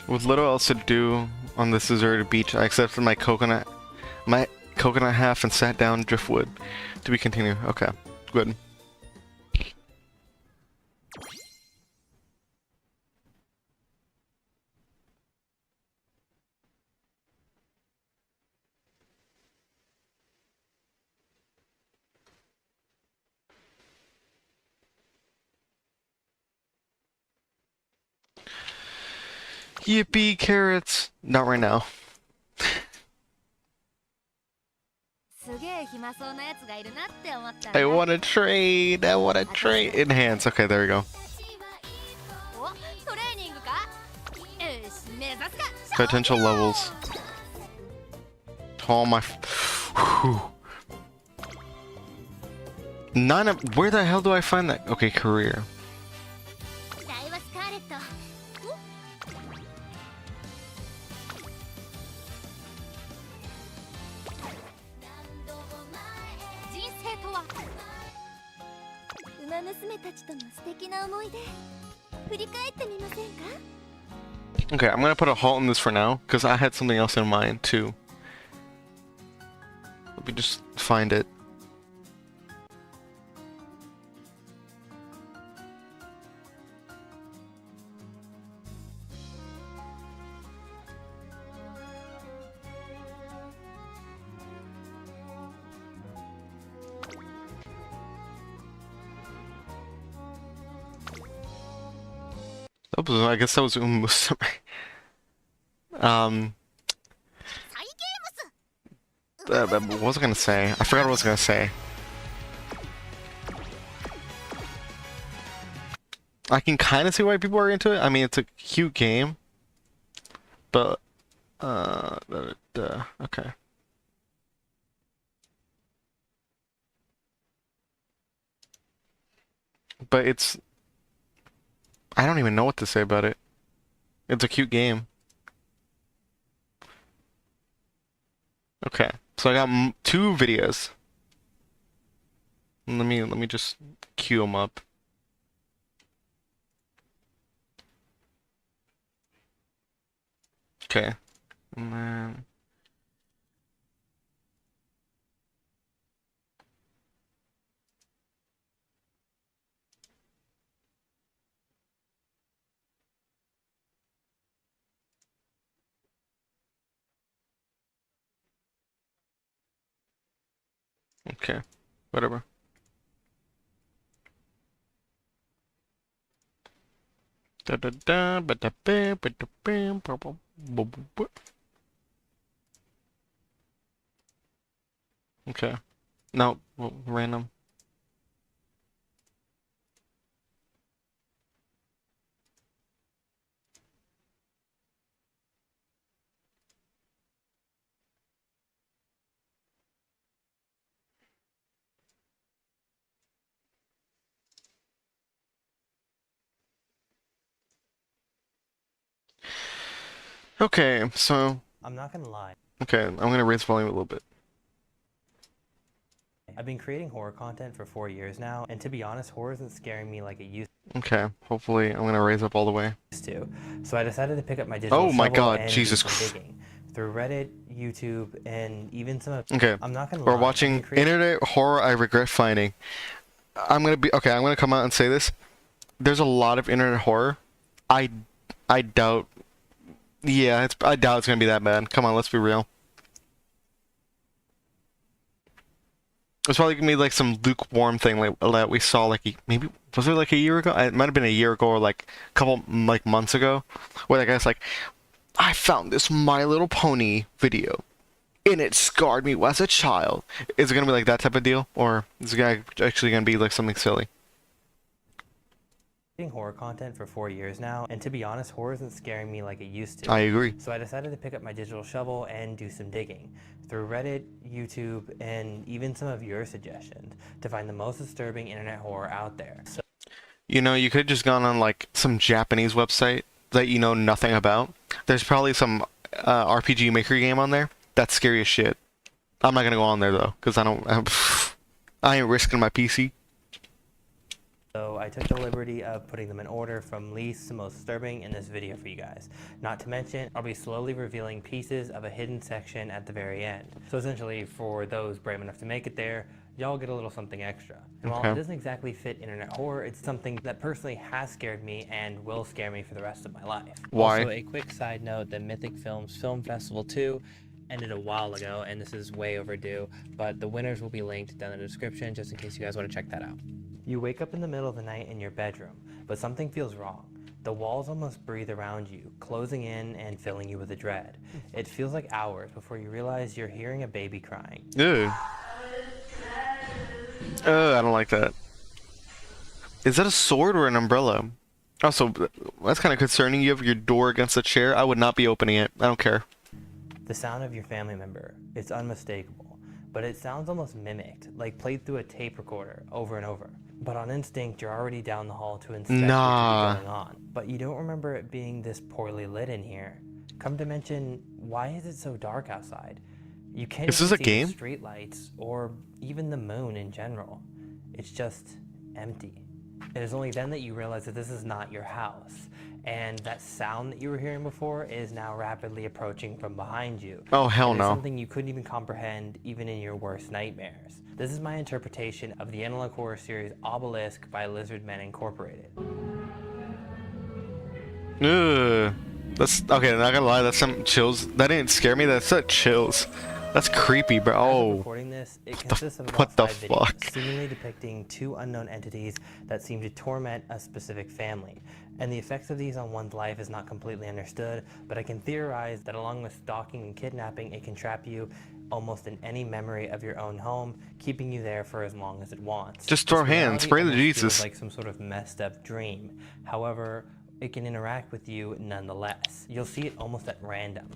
With little else to do on this deserted beach, I accepted my coconut half and sat down driftwood. To be continued. Okay, good. Yippee, carrots! Not right now. I wanna trade! I wanna trade! Enhance. Okay, there we go. Potential levels. Oh my. Whew. Where the hell do I find that? Okay, career. Okay, I'm gonna put a halt on this for now, because I had something else in mind, too. Let me just find it. I guess that was Umamusume. What was I gonna say? I forgot what I was gonna say. I can kind of see why people are into it. I mean, it's a cute game, but okay. But it's, I don't even know what to say about it. It's a cute game. Okay, so I got 2 videos. Let me just queue them up. Okay, and then okay, whatever. Da da da ba da ba ba da bam ba ba ba ba ba. Okay. No, random. Okay, so I'm not gonna lie. okay, I'm gonna raise volume a little bit. I've been creating horror content for 4 years now, and to be honest, horror isn't scaring me like it used Okay, hopefully I'm gonna raise up all the way. to. So I decided to pick up my digital Oh my shovel god, and Jesus do some digging. Through Reddit, YouTube, and even some of... Okay, I'm not gonna we're lie. watching internet horror I regret finding. I'm gonna come out and say this. There's a lot of internet horror. I doubt. Yeah, I doubt it's gonna be that bad. Come on, let's be real. It's probably gonna be like some lukewarm thing like that we saw like maybe was it like a year ago? It might have been a year ago or like a couple like months ago, where that guy's like, I found this My Little Pony video, and it scarred me as a child. Is it gonna be like that type of deal, or is it actually gonna be like something silly? Horror content for 4 years now, and to be honest, horror isn't scaring me like it used to. I agree. So I decided to pick up my digital shovel and do some digging through Reddit, YouTube, and even some of your suggestions to find the most disturbing internet horror out there. So, you know, you could have just gone on like some Japanese website that you know nothing about. There's probably some RPG Maker game on there that's scary as shit. I'm not gonna go on there though, because I ain't risking my PC. So I took the liberty of putting them in order from least to most disturbing in this video for you guys. Not to mention, I'll be slowly revealing pieces of a hidden section at the very end. So essentially, for those brave enough to make it there, y'all get a little something extra. And while it doesn't exactly fit internet horror, it's something that personally has scared me and will scare me for the rest of my life. Why? Also, a quick side note, the Mythic Films Film Festival 2 ended a while ago, and this is way overdue, but the winners will be linked down in the description just in case you guys want to check that out. You wake up in the middle of the night in your bedroom, but something feels wrong. The walls almost breathe around you, closing in and filling you with a dread. It feels like hours before you realize you're hearing a baby crying. Ew. I don't like that. Is that a sword or an umbrella? Also, that's kind of concerning. You have your door against the chair. I would not be opening it. I don't care. The sound of your family member, it's unmistakable, but it sounds almost mimicked, like played through a tape recorder over and over. But on instinct, you're already down the hall to inspect what could be going on. But you don't remember it being this poorly lit in here. Come to mention, why is it so dark outside? You can't even see the street lights or even the moon in general. It's just empty. It is only then that you realize that this is not your house, and that sound that you were hearing before is now rapidly approaching from behind you. Oh, hell no. Something you couldn't even comprehend even in your worst nightmares. This is my interpretation of the analog horror series Obelisk by Lizard Men Incorporated. Ugh. That's okay, not gonna lie, that's some chills. That didn't scare me, that's chills. That's creepy, bro. Oh. Recording this, it consists of what the 5 fuck? videos, seemingly depicting 2 unknown entities that seem to torment a specific family. And the effects of these on one's life is not completely understood, but I can theorize that along with stalking and kidnapping, it can trap you almost in any memory of your own home, keeping you there for as long as it wants. Just throw hands, spray the Jesus. Like some sort of messed up dream. However, it can interact with you nonetheless. You'll see it almost at random,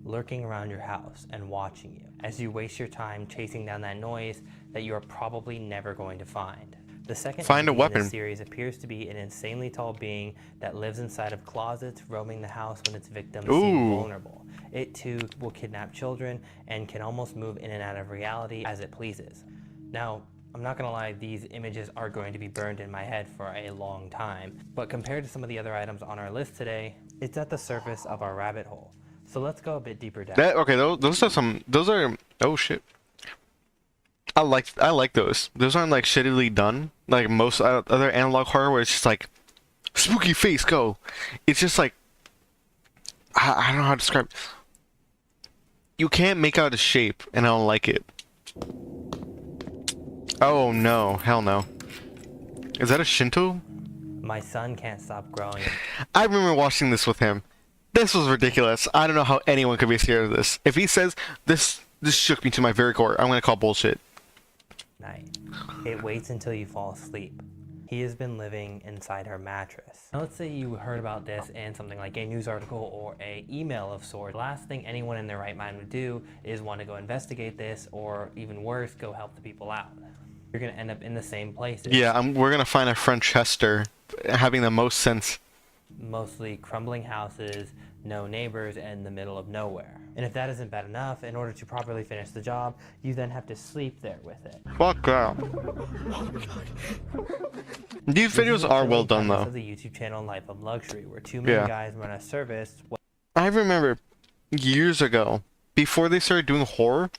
lurking around your house and watching you as you waste your time chasing down that noise that you are probably never going to find. The second find a weapon in this series appears to be an insanely tall being that lives inside of closets, roaming the house when its victims seem vulnerable. It too will kidnap children and can almost move in and out of reality as it pleases. Now, I'm not gonna lie, these images are going to be burned in my head for a long time, but compared to some of the other items on our list today, it's at the surface of our rabbit hole. So let's go a bit deeper down. Okay, those are, oh shit. I like those. Those aren't like shittily done, like most other analog horror where it's just like, spooky face, go. It's just like, I don't know how to describe it. You can't make out a shape, and I don't like it. Oh no, hell no. Is that a Shinto? My son can't stop growing. I remember watching this with him. This was ridiculous. I don't know how anyone could be scared of this. If he says, this shook me to my very core, I'm gonna call bullshit. Night. It waits until you fall asleep. He has been living inside her mattress. Now let's say you heard about this in something like a news article or a email of sorts. The last thing anyone in their right mind would do is want to go investigate this, or even worse, go help the people out. You're gonna end up in the same places. Yeah, we're gonna find a Francesca having the most sense. Mostly crumbling houses, no neighbors, and the middle of nowhere. And if that isn't bad enough, in order to properly finish the job, you then have to sleep there with it. Fuck that. These videos are well done though. Of the YouTube channel Life of Luxury, where 2 main guys run a service. I remember years ago, before they started doing horror,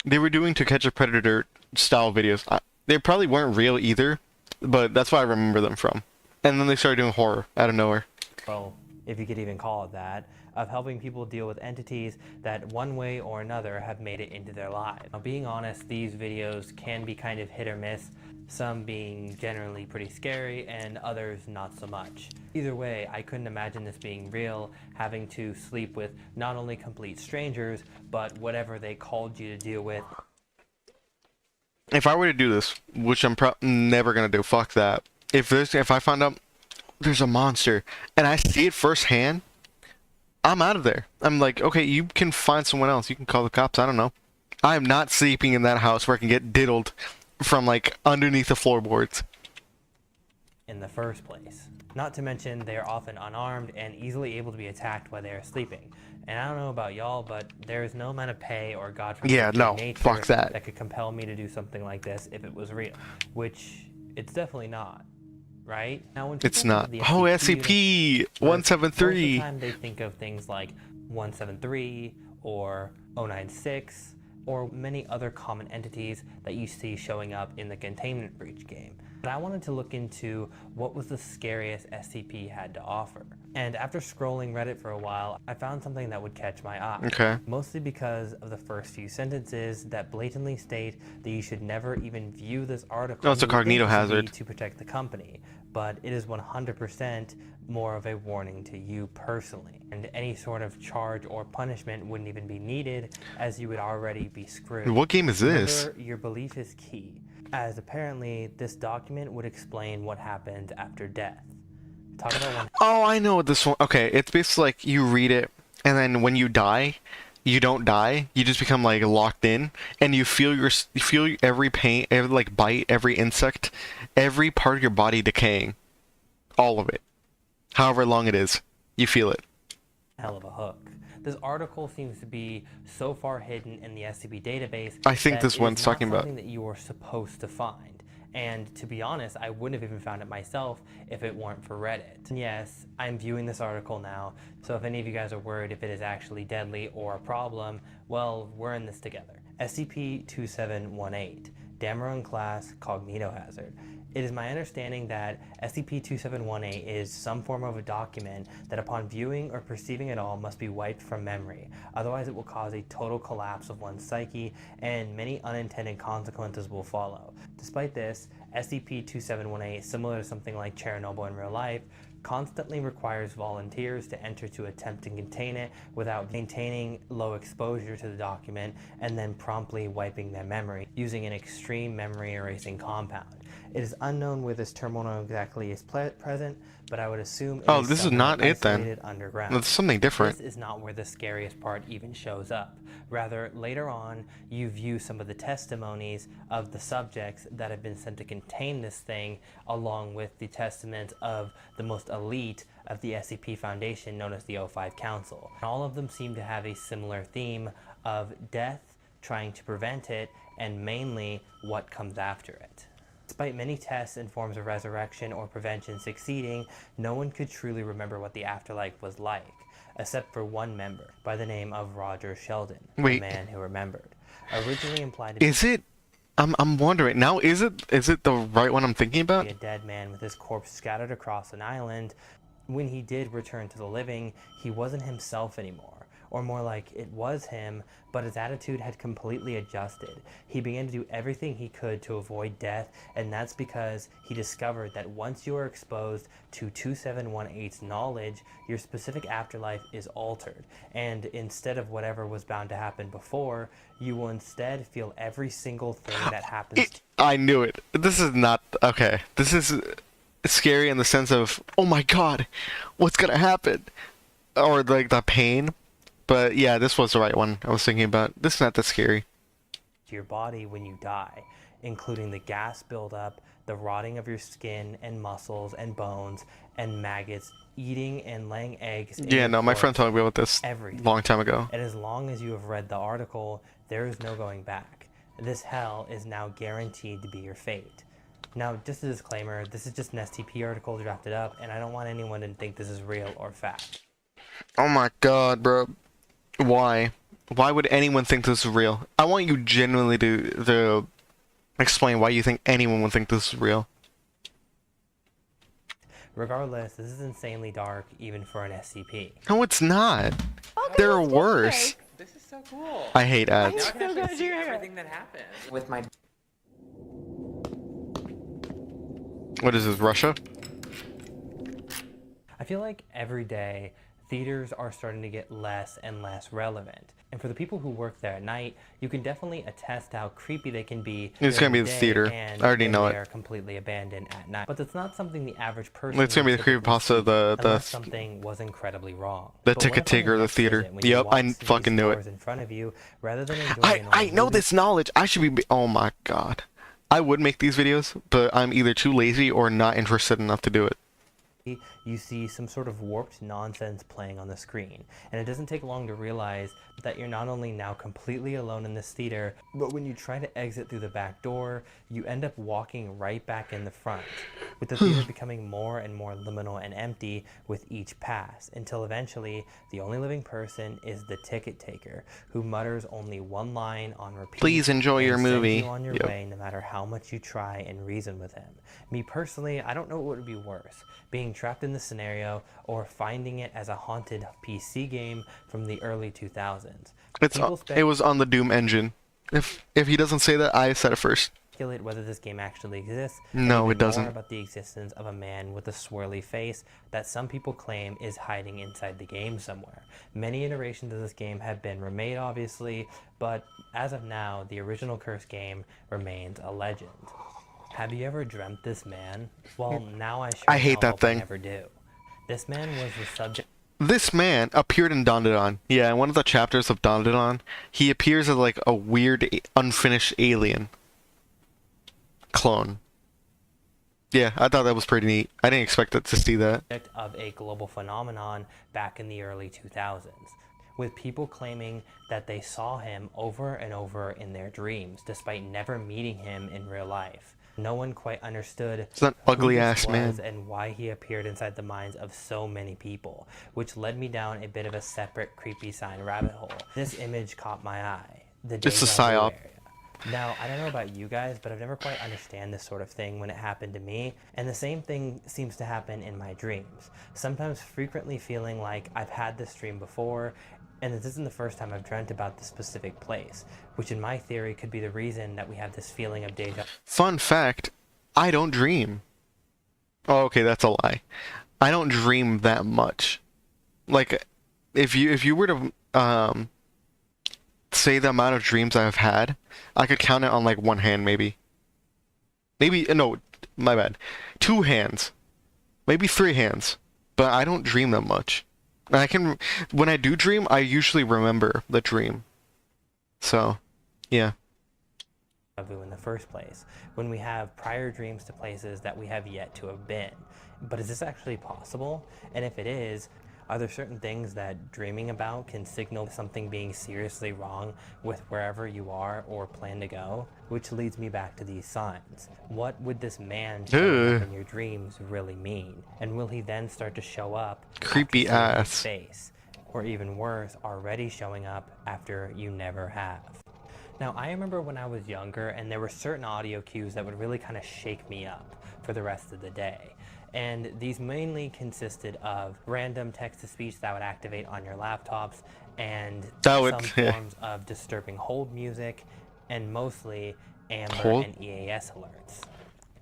they were doing To Catch a Predator style videos. They probably weren't real either, but that's what I remember them from. And then they started doing horror out of nowhere. Well, if you could even call it that, of helping people deal with entities that one way or another have made it into their lives. Now, being honest, these videos can be kind of hit or miss, some being generally pretty scary and others not so much. Either way, I couldn't imagine this being real, having to sleep with not only complete strangers, but whatever they called you to deal with. If I were to do this, which I'm never gonna do, fuck that. If I find out there's a monster and I see it firsthand, I'm out of there. I'm like, okay, you can find someone else. You can call the cops. I don't know. I am not sleeping in that house where I can get diddled from like underneath the floorboards. In the first place. Not to mention they are often unarmed and easily able to be attacked while they are sleeping. And I don't know about y'all, but there is no amount of pay or God forbid nature fuck that could compel me to do something like this if it was real, which it's definitely not. Right? Now, when it's not. Oh, SCP 173. Most of the time they think of things like 173 or 096 or many other common entities that you see showing up in the Containment Breach game. But I wanted to look into what was the scariest SCP had to offer. And after scrolling Reddit for a while, I found something that would catch my eye. Okay. Mostly because of the first few sentences that blatantly state that you should never even view this article. No, it's a cognito hazard. To protect the company, but it is 100% more of a warning to you personally. And any sort of charge or punishment wouldn't even be needed, as you would already be screwed. What game is this? Remember, your belief is key, as apparently this document would explain what happened after death. Talk about one. Oh, I know this one. Okay, it's basically like you read it, and then when you die, you don't die. You just become like locked in, and you feel every pain, every like bite, every insect, every part of your body decaying, all of it, however long it is. You feel it. Hell of a hook. This article seems to be so far hidden in the SCP database I think that this it one's is not talking about. something that you are supposed to find. And to be honest, I wouldn't have even found it myself if it weren't for Reddit. And yes, I'm viewing this article now, so if any of you guys are worried if it is actually deadly or a problem, well, we're in this together. SCP-2718, Dameron Class Cognitohazard. It is my understanding that SCP-2718 is some form of a document that upon viewing or perceiving it all must be wiped from memory. Otherwise it will cause a total collapse of one's psyche and many unintended consequences will follow. Despite this, SCP-2718, similar to something like Chernobyl in real life, constantly requires volunteers to enter to attempt to contain it without maintaining low exposure to the document and then promptly wiping their memory using an extreme memory erasing compound. It is unknown where this terminal exactly is present, but I would assume it is This is not it then. isolated underground. That's something different. This is not where the scariest part even shows up. Rather, later on, you view some of the testimonies of the subjects that have been sent to contain this thing, along with the testaments of the most elite of the SCP Foundation, known as the O5 Council. All of them seem to have a similar theme of death, trying to prevent it, and mainly what comes after it. Despite many tests and forms of resurrection or prevention succeeding, no one could truly remember what the afterlife was like, except for one member by the name of Roger Sheldon, the man who remembered. Originally implied to be Is it? I'm wondering now. Is it the right one I'm thinking about? a dead man with his corpse scattered across an island. When he did return to the living, he wasn't himself anymore. Or more like it was him, but his attitude had completely adjusted. He began to do everything he could to avoid death, and that's because he discovered that once you are exposed to 2718's knowledge, your specific afterlife is altered, and instead of whatever was bound to happen before, you will instead feel every single thing that happens. I knew it. This is not okay. This is scary in the sense of, oh my god, what's gonna happen, or like the pain. But yeah, this was the right one I was thinking about. This is not that scary. To your body when you die, including the gas buildup, the rotting of your skin and muscles and bones, and maggots eating and laying eggs. Yeah, no, my friend told me about this a long time ago. And as long as you have read the article, there is no going back. This hell is now guaranteed to be your fate. Now, just a disclaimer, this is just an STP article drafted up, and I don't want anyone to think this is real or fact. Oh my god, bro. Why? Why would anyone think this is real? I want you genuinely to explain why you think anyone would think this is real. Regardless, this is insanely dark, even for an SCP. No, it's not. Okay, There are let's worse. This is so cool. I hate ads. Now I can actually see everything that happens. With my What is this, Russia? I feel like every day, theaters are starting to get less and less relevant. And for the people who work there at night, you can definitely attest how creepy they can be. It's gonna be during the day theater. and I already when know they it. are completely abandoned at night. But that's not something the average person. It's gonna be would the typically creepypasta, see unless something was incredibly wrong. the But ticket what if on taker your of the next theater. visit, when you Yep, walk I through fucking these knew it. stores in front of you, rather than enjoying I know this knowledge. I should be. Oh my god. I would make these videos, but I'm either too lazy or not interested enough to do it. You see some sort of warped nonsense playing on the screen. And it doesn't take long to realize that you're not only now completely alone in this theater, but when you try to exit through the back door, you end up walking right back in the front, with the theater becoming more and more liminal and empty with each pass, until eventually the only living person is the ticket taker, who mutters only one line on repeat. Please enjoy your and sends movie. you on your Yep. way no matter how much you try and reason with him. Me personally, I don't know what would be worse, being trapped in this scenario or finding it as a haunted PC game from the early 2000s. It was on the Doom engine. If he doesn't say that, I said it first. Speculate whether this game actually exists. No, and it even doesn't. More about the existence of a man with a swirly face that some people claim is hiding inside the game somewhere. Many iterations of this game have been remade, obviously, but as of now, the original Curse game remains a legend. Have you ever dreamt this man? Well, now I sure I hate as hell that hope I thing. never do. This man was the subject. This man appeared in Dandadan. Yeah, in one of the chapters of Dandadan, he appears as like a weird, unfinished alien clone. Yeah, I thought that was pretty neat. I didn't expect to see that. Of a global phenomenon back in the early 2000s, with people claiming that they saw him over and over in their dreams, despite never meeting him in real life. No one quite understood It's an ugly ass man and why he appeared inside the minds of so many people, which led me down a bit of a separate creepy sign rabbit hole. This image caught my eye. It's a psyop. Now, I don't know about you guys, but I've never quite understand this sort of thing when it happened to me, and the same thing seems to happen in my dreams. Sometimes frequently feeling like I've had this dream before, and this isn't the first time I've dreamt about this specific place, which in my theory could be the reason that we have this feeling of deja. Fun fact, I don't dream. Oh, okay, that's a lie. I don't dream that much. Like, if you were to say the amount of dreams I've had, I could count it on like one hand, maybe. Maybe, no, my bad. 2 hands. Maybe 3 hands. But I don't dream that much. And when I do dream, I usually remember the dream. So, yeah. In the first place, when we have prior dreams to places that we have yet to have been. But is this actually possible? And if it is, are there certain things that dreaming about can signal something being seriously wrong with wherever you are or plan to go? Which leads me back to these signs. What would this man showing up in your dreams really mean? And will he then start to show up creepy ass face? Or even worse, already showing up after you never have? Now, I remember when I was younger and there were certain audio cues that would really kind of shake me up for the rest of the day. And these mainly consisted of random text-to-speech that would activate on your laptops and some forms of disturbing hold music, and mostly Amber and EAS alerts.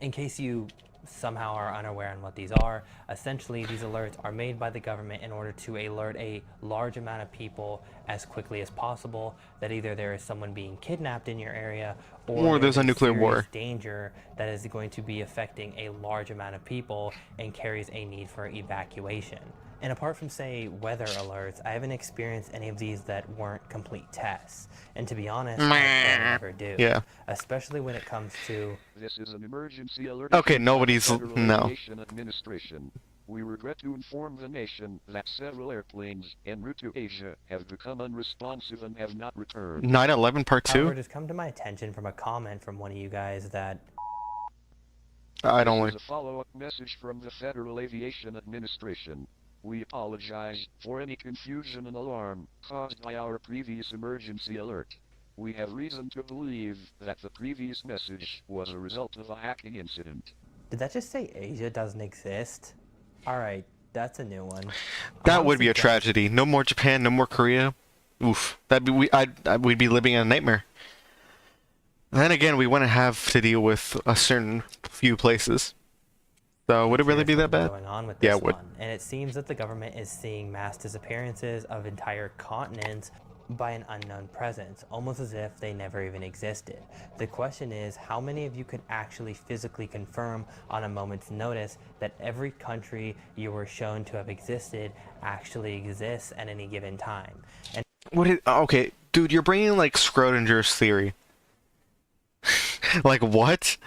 In case you somehow are unaware on what these are, essentially these alerts are made by the government in order to alert a large amount of people as quickly as possible that either there is someone being kidnapped in your area or there's a nuclear war danger that is going to be affecting a large amount of people and carries a need for evacuation. And apart from, say, weather alerts, I haven't experienced any of these that weren't complete tests. And to be honest, I never do. Yeah. Especially when it comes to... This is an emergency alert. Okay, nobody's... No. Administration. We regret to inform the nation that several airplanes en route to Asia have become unresponsive and have not returned. 9/11 Part 2? However, it has come to my attention from a comment from one of you guys that... I don't like... This is a follow-up message from the Federal Aviation Administration. We apologize for any confusion and alarm caused by our previous emergency alert. We have reason to believe that the previous message was a result of a hacking incident. Did that just say Asia doesn't exist? Alright, that's a new one. That would be a tragedy. No more Japan, no more Korea. Oof. We'd be living in a nightmare. Then again, we wouldn't have to deal with a certain few places. So would it really be that bad? Going on with Yeah, this it would. one. And it seems that the government is seeing mass disappearances of entire continents by an unknown presence, almost as if they never even existed. The question is, how many of you could actually physically confirm on a moment's notice that every country you were shown to have existed actually exists at any given time? And okay, dude, you're bringing like Schrodinger's theory. Like what?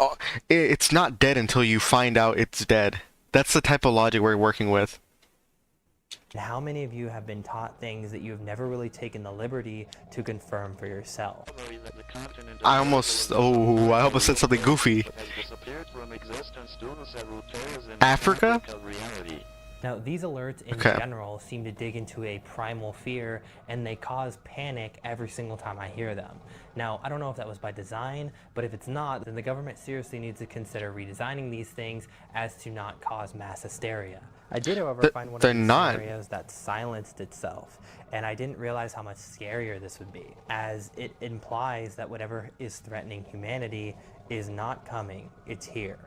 Oh, it's not dead until you find out it's dead. That's the type of logic we're working with. how many of you have been taught things that you have never really taken the liberty to confirm for yourself? I almost said something goofy. Africa? Now, these alerts in Okay. general seem to dig into a primal fear, and they cause panic every single time I hear them. Now, I don't know if that was by design, but if it's not, then the government seriously needs to consider redesigning these things as to not cause mass hysteria. I did, however, find one of these scenarios that silenced itself, and I didn't realize how much scarier this would be, as it implies that whatever is threatening humanity is not coming, it's here.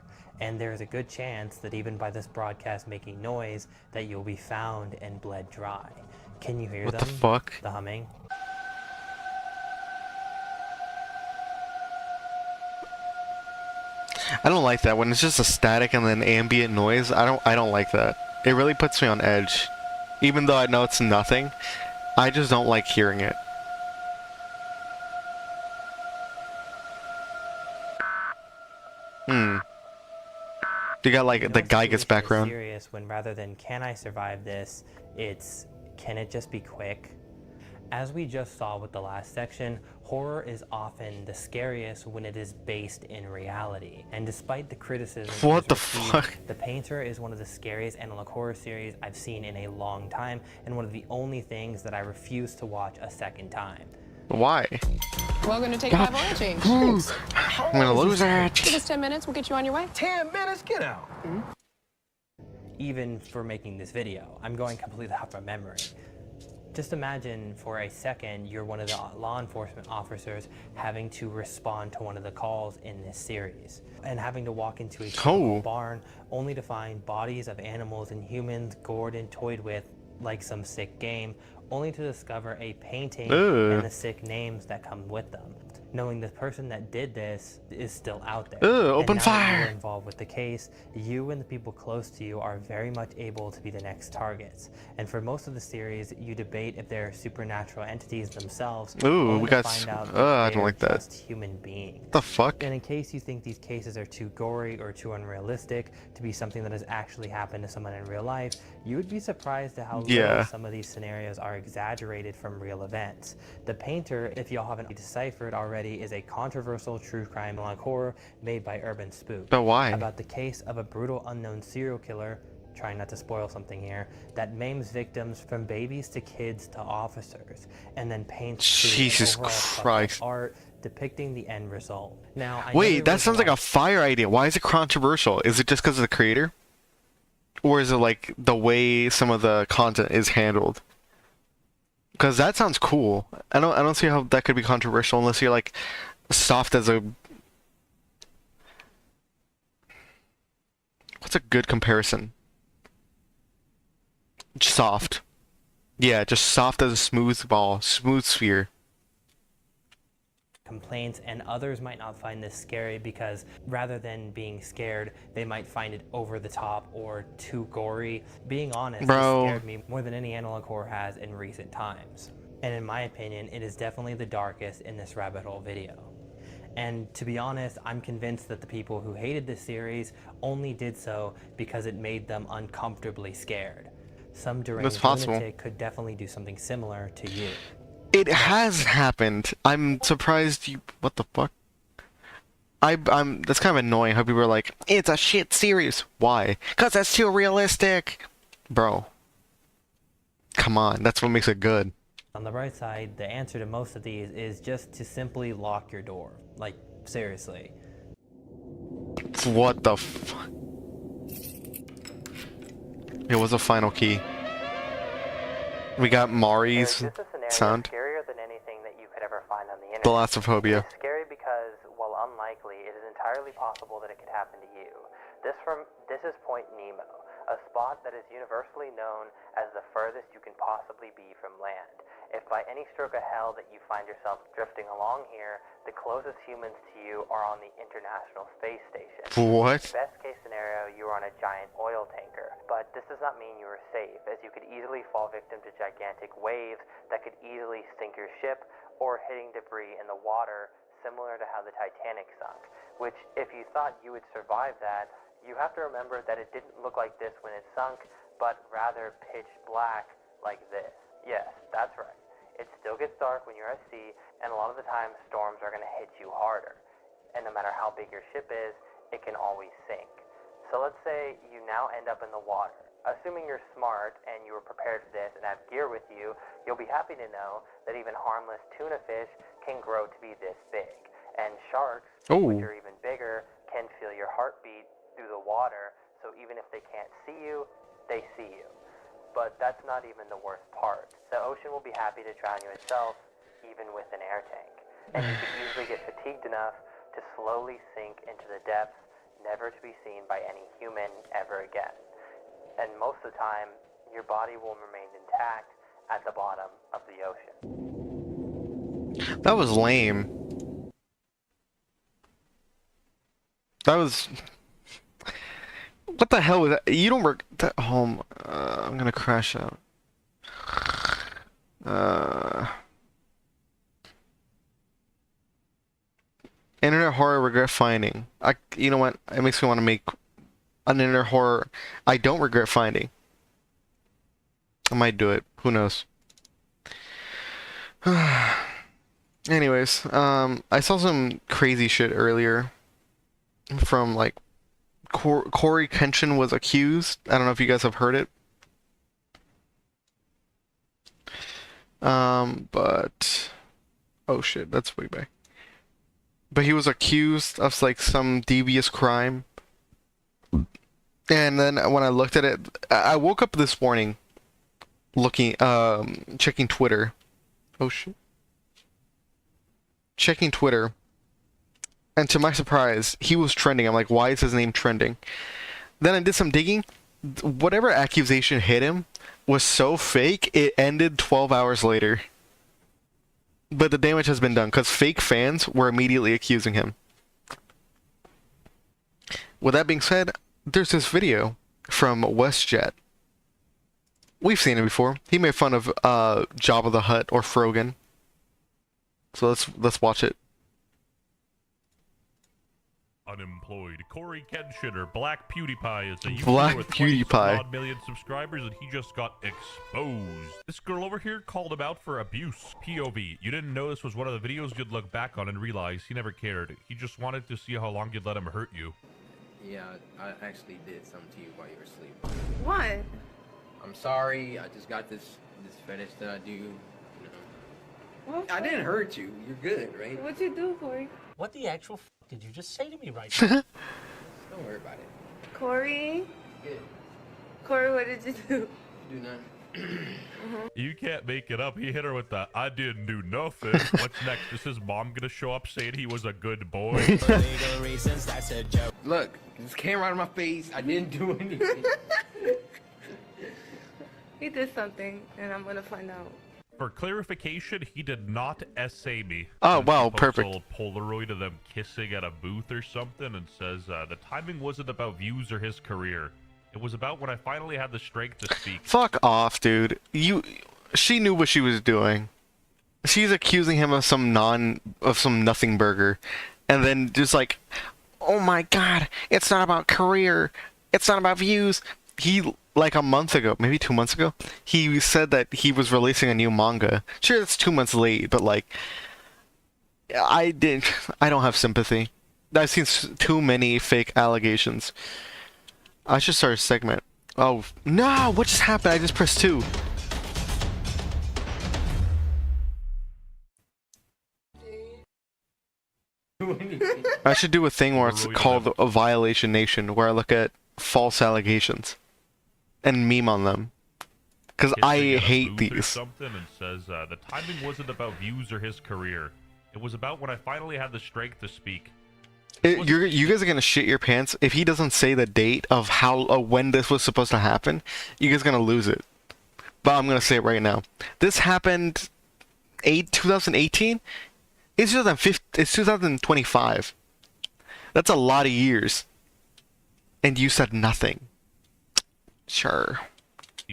And there's a good chance that even by this broadcast making noise, that you'll be found and bled dry. Can you hear them? What the fuck? The humming? I don't like that when it's just a static and then ambient noise. I don't like that. It really puts me on edge. Even though I know it's nothing, I just don't like hearing it. You got like the Geigus background. Serious when rather than can I survive this, it's can it just be quick? As we just saw with the last section, horror is often the scariest when it is based in reality. And despite the criticism, What the fuck? The Painter is one of the scariest analog horror series I've seen in a long time, and one of the only things that I refuse to watch a second time. Why? Welcome to Take 5 Oil Change. I'm gonna lose it. Give us 10 minutes, we'll get you on your way. 10 minutes, get out. Even for making this video, I'm going completely off my memory. Just imagine for a second you're one of the law enforcement officers having to respond to one of the calls in this series and having to walk into a barn only to find bodies of animals and humans gored and toyed with like some sick game, only to discover a painting and the sick names that come with them. Knowing the person that did this is still out there. Open and now that fire! you're involved with the case, you and the people close to you are very much able to be the next targets. And for most of the series, you debate if they're supernatural entities themselves. We got. I don't like that. Just human beings. The fuck? And in case you think these cases are too gory or too unrealistic to be something that has actually happened to someone in real life, you would be surprised at how little some of these scenarios are exaggerated from real events. The Painter, if y'all haven't deciphered already, is a controversial true crime like horror made by Urban Spook. But why? About the case of a brutal unknown serial killer, trying not to spoil something here, that maims victims from babies to kids to officers, and then paints Jesus Christ art depicting the end result. Now, wait, that sounds like a fire idea. Why is it controversial? Is it just because of the creator? Or is it like the way some of the content is handled? Because that sounds cool. I don't see how that could be controversial unless you're like soft as a. What's a good comparison? Soft. Yeah, just soft as a smooth ball, smooth sphere. Complaints, and others might not find this scary because rather than being scared, they might find it over the top or too gory. Being honest, it scared me more than any analog horror has in recent times. And in my opinion, it is definitely the darkest in this rabbit hole video. And to be honest, I'm convinced that the people who hated this series only did so because it made them uncomfortably scared. Some deranged lunatic could definitely do something similar to you. It has happened. I'm surprised you. What the fuck? I'm. That's kind of annoying how people are like, it's a shit series. Why? Because that's too realistic. Bro. Come on. That's what makes it good. On the bright side, the answer to most of these is just to simply lock your door. Like, seriously. What the fuck? It was a final key. We got Mari's sound. Scarier than anything that you could ever find on the internet. Thalassophobia. It's scary because, while unlikely, it is entirely possible that it could happen to you. This is Point Nemo, a spot that is universally known as the furthest you can possibly be from land. If by any stroke of hell that you find yourself drifting along here, the closest humans to you are on the International Space Station. What? Best case scenario, you are on a giant oil tanker. But this does not mean you are safe, as you could easily fall victim to gigantic waves that could easily sink your ship, or hitting debris in the water, similar to how the Titanic sunk. Which, if you thought you would survive that, you have to remember that it didn't look like this when it sunk, but rather pitch black like this. Yes, that's right. It still gets dark when you're at sea, and a lot of the time storms are going to hit you harder. And no matter how big your ship is, it can always sink. So let's say you now end up in the water. Assuming you're smart and you were prepared for this and have gear with you, you'll be happy to know that even harmless tuna fish can grow to be this big. And sharks, which are even bigger, can feel your heartbeat through the water, so even if they can't see you, they see you. But that's not even the worst part. The ocean will be happy to drown you itself, even with an air tank. And you could easily get fatigued enough to slowly sink into the depths, never to be seen by any human ever again. And most of the time, your body will remain intact at the bottom of the ocean. That was lame. That was... What the the hell was that? You don't work at home. I'm gonna crash out. Internet horror regret finding. You know what? It makes me want to make an internet horror I don't regret finding. I might do it. Who knows? Anyways, I saw some crazy shit earlier from like Corey Kenshin was accused. I don't know if you guys have heard it. But oh shit, that's way back. But he was accused of like some devious crime. And then when I looked at it, I woke up this morning looking, checking Twitter. Oh shit. Checking Twitter. And to my surprise, he was trending. I'm like, why is his name trending? Then I did some digging. Whatever accusation hit him was so fake, it ended 12 hours later. But the damage has been done, because fake fans were immediately accusing him. With that being said, there's this video from WestJet. We've seen it before. He made fun of Jabba the Hutt or Frogan. So let's watch it. Unemployed Corey Kenshin or Black PewDiePie is a YouTuber Black with PewDiePie. 20 million subscribers, and he just got exposed. This girl over here called him out for abuse. POV. You didn't know this was one of the videos you'd look back on and realize he never cared. He just wanted to see how long you'd let him hurt you. Yeah, I actually did something to you while you were asleep. What? I'm sorry. I just got this fetish that I do. You know. What? I didn't hurt you. You're good, right? What'd you do, Corey? What the actual f did you just say to me right now? Don't worry about it. Corey? Good. Corey, what did you do? You do nothing. You can't make it up. He hit her with the I didn't do nothing. What's next? Is his mom gonna show up saying he was a good boy? Look, this came right in my face. I didn't do anything. He did something, and I'm gonna find out. For clarification, he did not essay me. Oh, And wow, he posts perfect. a little Polaroid of them kissing at a booth or something and says, the timing wasn't about views or his career. It was about when I finally had the strength to speak. Fuck off, dude. She knew what she was doing. She's accusing him of some nothing burger. And then just like, oh my god, it's not about career. It's not about views. He, like a month ago, maybe 2 months ago, he said that he was releasing a new manga. Sure, it's 2 months late, but like, I don't have sympathy. I've seen too many fake allegations. I should start a segment. Oh, no! What just happened? I just pressed 2. I should do a thing where it's called a Violation Nation, where I look at false allegations and meme on them. Because I Kissing at a hate booth or these. something and says, the timing wasn't about views or his career. It was about when I finally had the strength to speak. You guys are gonna shit your pants if he doesn't say the date of when this was supposed to happen. You guys are gonna lose it. But I'm gonna say it right now. This happened 2018. It's 2025. That's a lot of years. And you said nothing. Sure.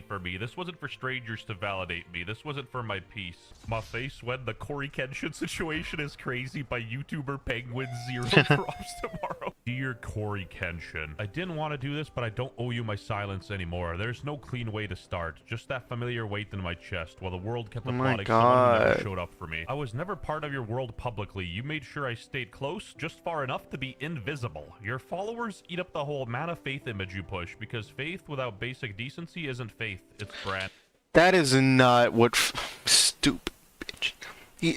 For me, this wasn't for strangers to validate me. This wasn't for my peace. My face when the Corey Kenshin situation is crazy by YouTuber Penguin 0 drops tomorrow. Dear Corey Kenshin, I didn't want to do this, but I don't owe you my silence anymore. There's no clean way to start. Just that familiar weight in my chest while the world kept applauding someone who never showed up for me. I was never part of your world publicly. You made sure I stayed close, just far enough to be invisible. Your followers eat up the whole man of faith image you push, because faith without basic decency isn't faith. It's brand. That is not what stupid bitch.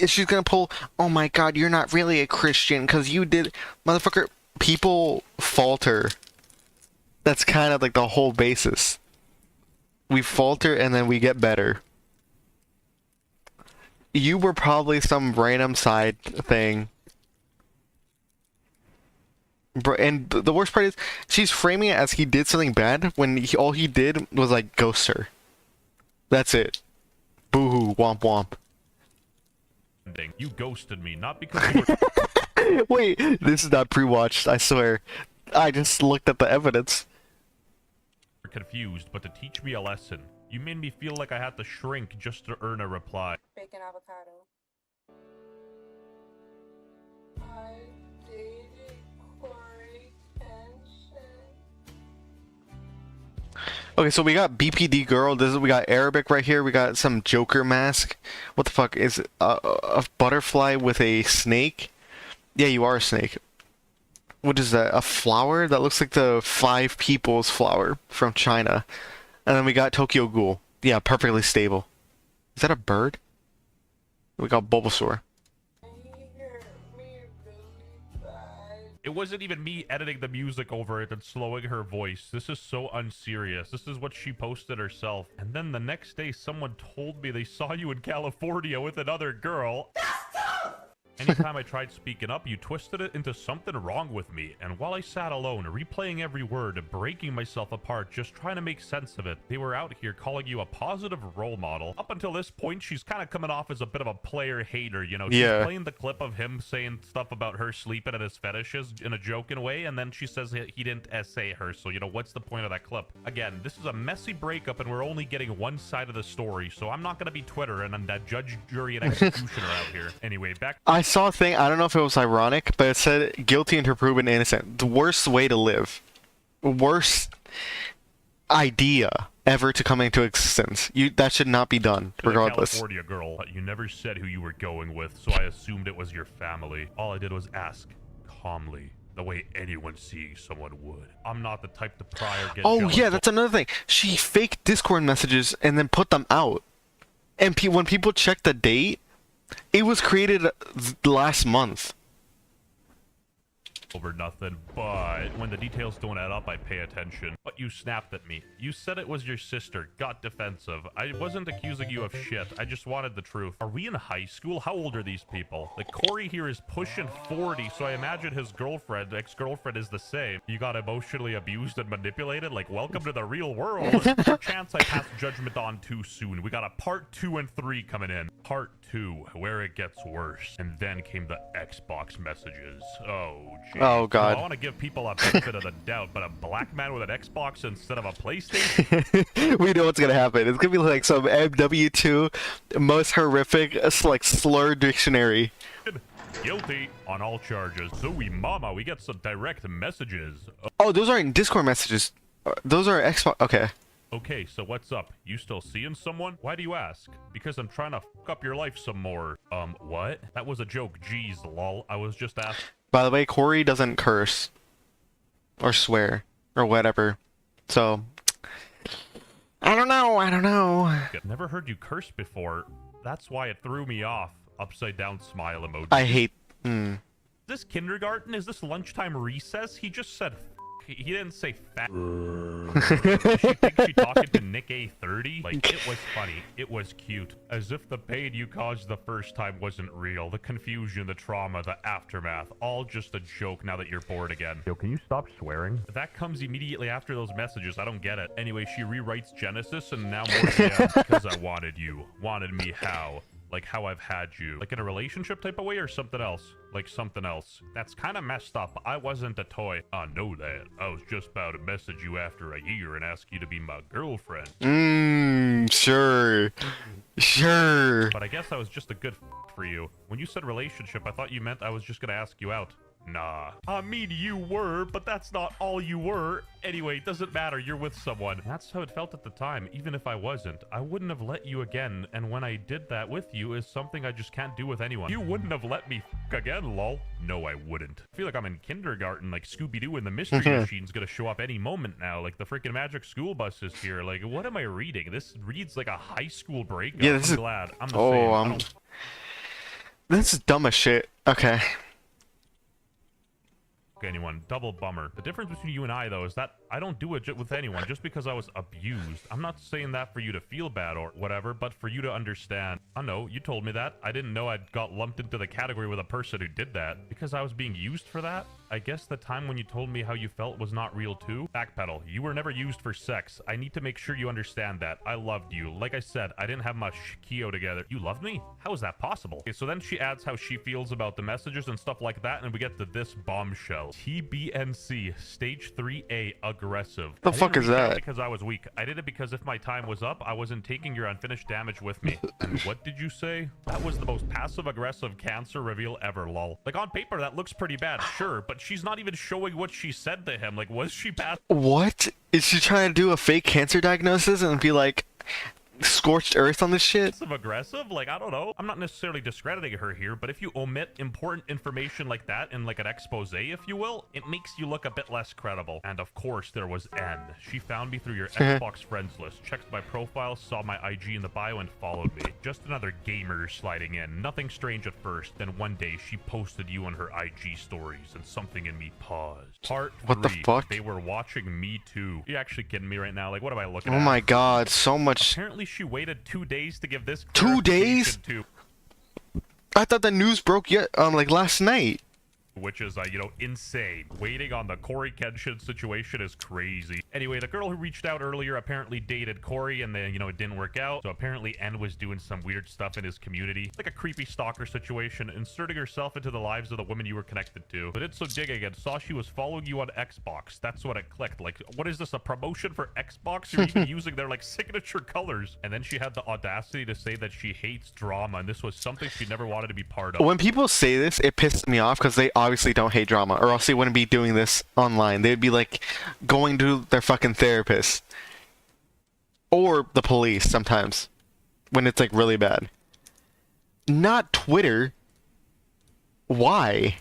She's gonna pull, oh my god, you're not really a Christian because you did, motherfucker. People falter. That's kind of like the whole basis. We falter and then we get better. You were probably some random side thing. And the worst part is, she's framing it as he did something bad when all he did was like ghost her. That's it. Boo-hoo, womp womp. You ghosted me, not because you were Wait, this is not pre-watched, I swear. I just looked at the evidence. confused, but to teach me a lesson. You made me feel like I had to shrink just to earn a reply. Bacon avocado. I dated Corey Okay, so we got BPD girl. We got Arabic right here. We got some Joker mask. What the fuck is it? A butterfly with a snake? Yeah, you are a snake. What is that? A flower? That looks like the Five People's flower from China. And then we got Tokyo Ghoul. Yeah, perfectly stable. Is that a bird? We got Bulbasaur. It wasn't even me editing the music over it and slowing her voice. This is so unserious. This is what she posted herself. And then the next day, someone told me they saw you in California with another girl. Anytime I tried speaking up, you twisted it into something wrong with me. And while I sat alone, replaying every word, breaking myself apart, just trying to make sense of it, they were out here calling you a positive role model. Up until this point, she's kind of coming off as a bit of a player hater, you know? She's playing the clip of him saying stuff about her sleeping at his fetishes in a joking way, and then she says he didn't essay her, so, you know, what's the point of that clip? Again, this is a messy breakup, and we're only getting one side of the story, so I'm not going to be Twitter and that judge, jury, and executioner out here. Anyway, back... I saw a thing, I don't know if it was ironic, but it said guilty until proven innocent. The worst way to live. Worst idea ever to come into existence. That should not be done, regardless. California girl, you never said who you were going with, so I assumed it was your family. All I did was ask, calmly, the way anyone seeing someone would. I'm not the type to pry or get jealous. Yeah, that's another thing. She faked Discord messages and then put them out. And when people check the date, it was created last month. Over nothing, but when the details don't add up, I pay attention. But you snapped at me. You said it was your sister, got defensive. I wasn't accusing you of shit. I just wanted the truth. Are we in high school? How old are these people? Like, Corey here is pushing 40, so I imagine his girlfriend, ex-girlfriend, is the same. You got emotionally abused and manipulated? Like, welcome to the real world. Chance I passed judgment on too soon. We got a part 2 and 3 coming in. Part 2, where it gets worse. And then came the Xbox messages. Oh, geez. Oh, God. I want to give people a benefit of the doubt, but a black man with an Xbox instead of a PlayStation? We know what's gonna happen. It's gonna be like some MW2 most horrific like slur dictionary. Guilty on all charges. So we get some direct messages. Oh, those aren't Discord messages. Those are Xbox. Okay. Okay, so what's up? You still seeing someone? Why do you ask? Because I'm trying to fuck up your life some more. What? That was a joke. Jeez, lol. I was just asking. By the way, Corey doesn't curse or swear or whatever. So I don't know. Never heard you curse before. That's why it threw me off. Upside down smile emoji. I hate. Is this kindergarten? Is this lunchtime recess? He just said He didn't say fat. She thinks she talking to Nick A30? Like, it was funny. It was cute. As if the pain you caused the first time wasn't real. The confusion, the trauma, the aftermath. All just a joke now that you're bored again. Yo, can you stop swearing? That comes immediately after those messages. I don't get it. Anyway, she rewrites Genesis and now more DM because I wanted you. Wanted me how? Like how I've had you. Like in a relationship type of way or something else? Like something else. That's kind of messed up. I wasn't a toy. I know that. I was just about to message you after a year and ask you to be my girlfriend. Sure. Sure. But I guess I was just a good for you. When you said relationship, I thought you meant I was just gonna ask you out. Nah. I mean, you were, but that's not all you were. Anyway, it doesn't matter. You're with someone. That's how it felt at the time. Even if I wasn't, I wouldn't have let you again. And when I did that with you is something I just can't do with anyone. You wouldn't have let me again, lol. No, I wouldn't. I feel like I'm in kindergarten, like Scooby-Doo and the Mystery Machine's gonna show up any moment now. Like the freaking magic school bus is here. Like, what am I reading? This reads like a high school breakup. Yeah, this I'm is... glad. I'm the same. This is dumb as shit. Okay. Anyone. Double bummer. The difference between you and I, though, is that I don't do it with anyone just because I was abused. I'm not saying that for you to feel bad or whatever, but for you to understand. I know, you told me that. I didn't know I'd got lumped into the category with a person who did that. Because I was being used for that? I guess the time when you told me how you felt was not real too? Backpedal. You were never used for sex. I need to make sure you understand that. I loved you. Like I said, I didn't have much Kyo together. You loved me? How is that possible? Okay, so then she adds how she feels about the messages and stuff like that, and we get to this bombshell. L. TBNC, stage 3A, aggressive. The I didn't fuck is reach out that? because I was weak. I did it because if my time was up, I wasn't taking your unfinished damage with me. And what did you say? That was the most passive-aggressive cancer reveal ever, lol. Like, on paper, that looks pretty bad, sure, but she's not even showing what she said to him. Like, was she passive? What? Is she trying to do a fake cancer diagnosis and be like, scorched earth on this shit? Aggressive? Like, I don't know. I'm not necessarily discrediting her here, but if you omit important information like that in like an expose, if you will, it makes you look a bit less credible. And of course, there was N. She found me through your Xbox friends list, checked my profile, saw my IG in the bio, and followed me. Just another gamer sliding in. Nothing strange at first. Then one day, she posted you on her IG stories, and something in me paused. Part 3. What the fuck? They were watching me too. You're actually kidding me right now? Like, what am I looking at? Oh my god, so much. Apparently she waited 2 days to give this 2 days? clarification to, I thought the news broke yet like last night. which is, you know, insane. Waiting on the Corey Kenshin situation is crazy. Anyway, the girl who reached out earlier apparently dated Corey, and then, you know, it didn't work out. So apparently N was doing some weird stuff in his community. Like a creepy stalker situation, inserting herself into the lives of the women you were connected to. But did some digging and saw she was following you on Xbox. That's what it clicked. Like, what is this, a promotion for Xbox? You're even using their, like, signature colors. And then she had the audacity to say that she hates drama, and this was something she never wanted to be part of. When people say this, it pisses me off because they obviously don't hate drama, or else they wouldn't be doing this online. They'd be like going to their fucking therapist or the police sometimes when it's like really bad. Not Twitter. Why?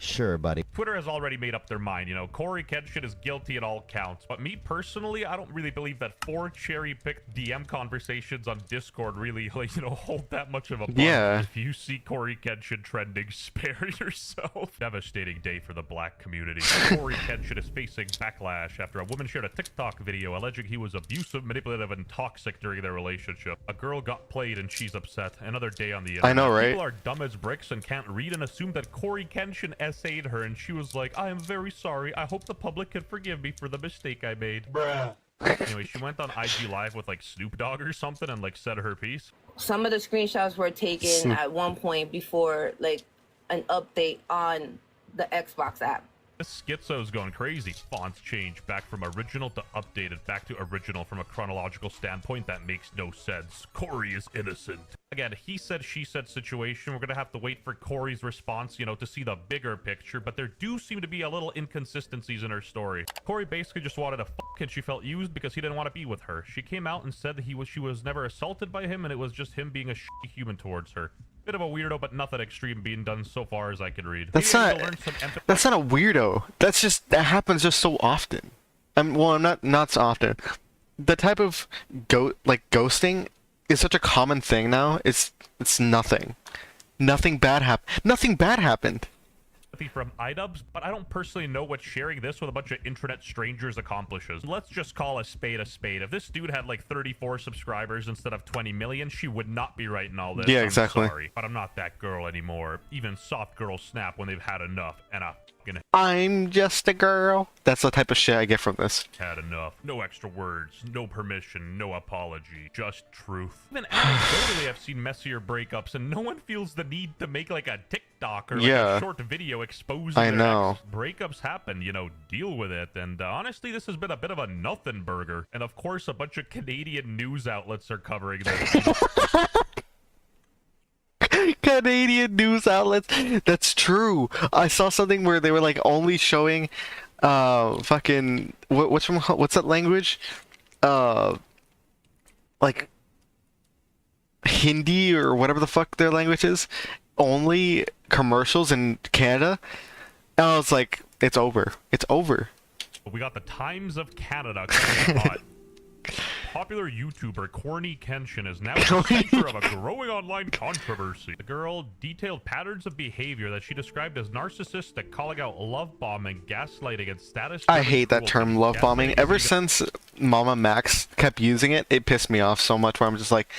Sure, buddy. Twitter has already made up their mind, you know. Corey Kenshin is guilty at all counts. But me personally, I don't really believe that 4 cherry-picked DM conversations on Discord really, like, you know, hold that much of a bond. Yeah. If you see Corey Kenshin trending, spare yourself. Devastating day for the black community. Corey Kenshin is facing backlash after a woman shared a TikTok video alleging he was abusive, manipulative, and toxic during their relationship. A girl got played and she's upset. Another day on the internet. I know, right? People are dumb as bricks and can't read and assume that Corey Kenshin essayed her, and she was like, I am very sorry. I hope the public can forgive me for the mistake I made. Bruh. Anyway, she went on IG Live with like Snoop Dogg or something and like said her piece. Some of the screenshots were taken at one point before like an update on the Xbox app. This schizo's going crazy. Fonts change back from original to updated, back to original from a chronological standpoint. That makes no sense. Corey is innocent. Again, he said, she said situation. We're going to have to wait for Corey's response, you know, to see the bigger picture, but there do seem to be a little inconsistencies in her story. Corey basically just wanted to fuck, and she felt used because he didn't want to be with her. She came out and said that she was never assaulted by him, and it was just him being a shitty human towards her. Bit of a weirdo, but nothing extreme being done so far as I could read. That's not a weirdo. That's just, that happens just so often. Well, not so often. The type of ghosting is such a common thing now. It's nothing. Nothing bad happened. From iDubbbz, but I don't personally know what sharing this with a bunch of internet strangers accomplishes. Let's just call a spade a spade. If this dude had like 34 subscribers instead of 20 million, she would not be writing all this. Yeah, I'm exactly. Sorry, but I'm not that girl anymore. Even soft girls snap when they've had enough, and I'm just a girl. That's the type of shit I get from this. had enough. No extra words, no permission, no apology, just truth. Even anecdotally, I've seen messier breakups, and no one feels the need to make like a TikTok or like a short video exposing I their know. ex. Breakups happen, you know, deal with it. And honestly, this has been a bit of a nothing burger. And of course, a bunch of Canadian news outlets are covering this. Canadian news outlets. That's true. I saw something where they were like only showing fucking what's that language? Like Hindi or whatever the fuck their language is. Only commercials in Canada. And I was like, it's over. It's over. We got the Times of Canada coming hot. Popular YouTuber Corey Kenshin is now the center of a growing online controversy. The girl detailed patterns of behavior that she described as narcissistic, calling out love bombing, gaslighting, and status. I hate that term, love bombing. Ever since Mama Max kept using it, it pissed me off so much where I'm just like,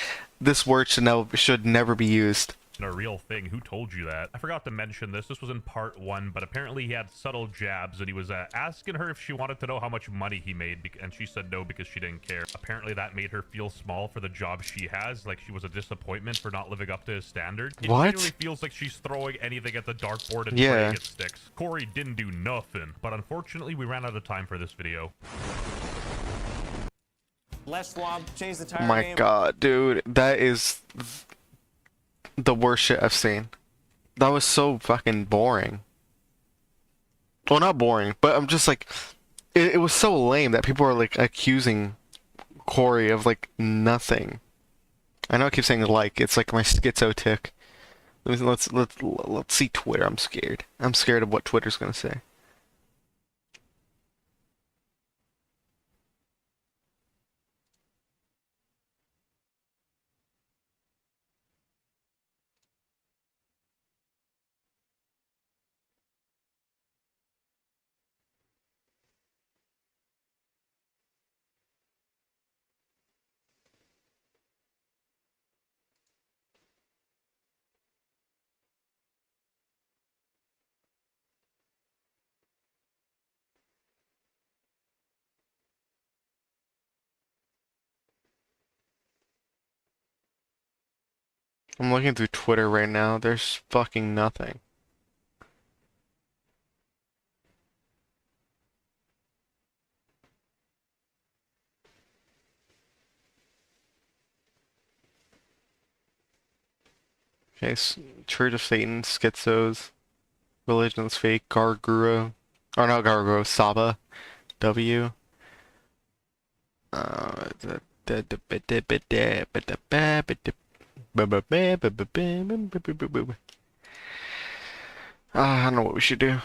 this word should never be used. a real thing. Who told you that? I forgot to mention this. This was in part 1, but apparently he had subtle jabs, and he was asking her if she wanted to know how much money he made, and she said no because she didn't care. Apparently that made her feel small for the job she has, like she was a disappointment for not living up to his standard. It What? genuinely feels like she's throwing anything at the dartboard and Yeah. praying it sticks. Corey didn't do nothing, but unfortunately we ran out of time for this video. Less swab, change the Oh tire my game. god, dude. That is the worst shit I've seen. That was so fucking boring. Well, not boring, but I'm just like... It was so lame that people are like accusing Corey of like nothing. I know I keep saying like, it's like my schizo tick. Let's see Twitter. I'm scared. I'm scared of what Twitter's gonna say. I'm looking through Twitter right now. There's fucking nothing. Okay, Church of Satan, Schizos, Religion is Fake, Garguro, or not Garguro, Saba, W. I don't know what we should do.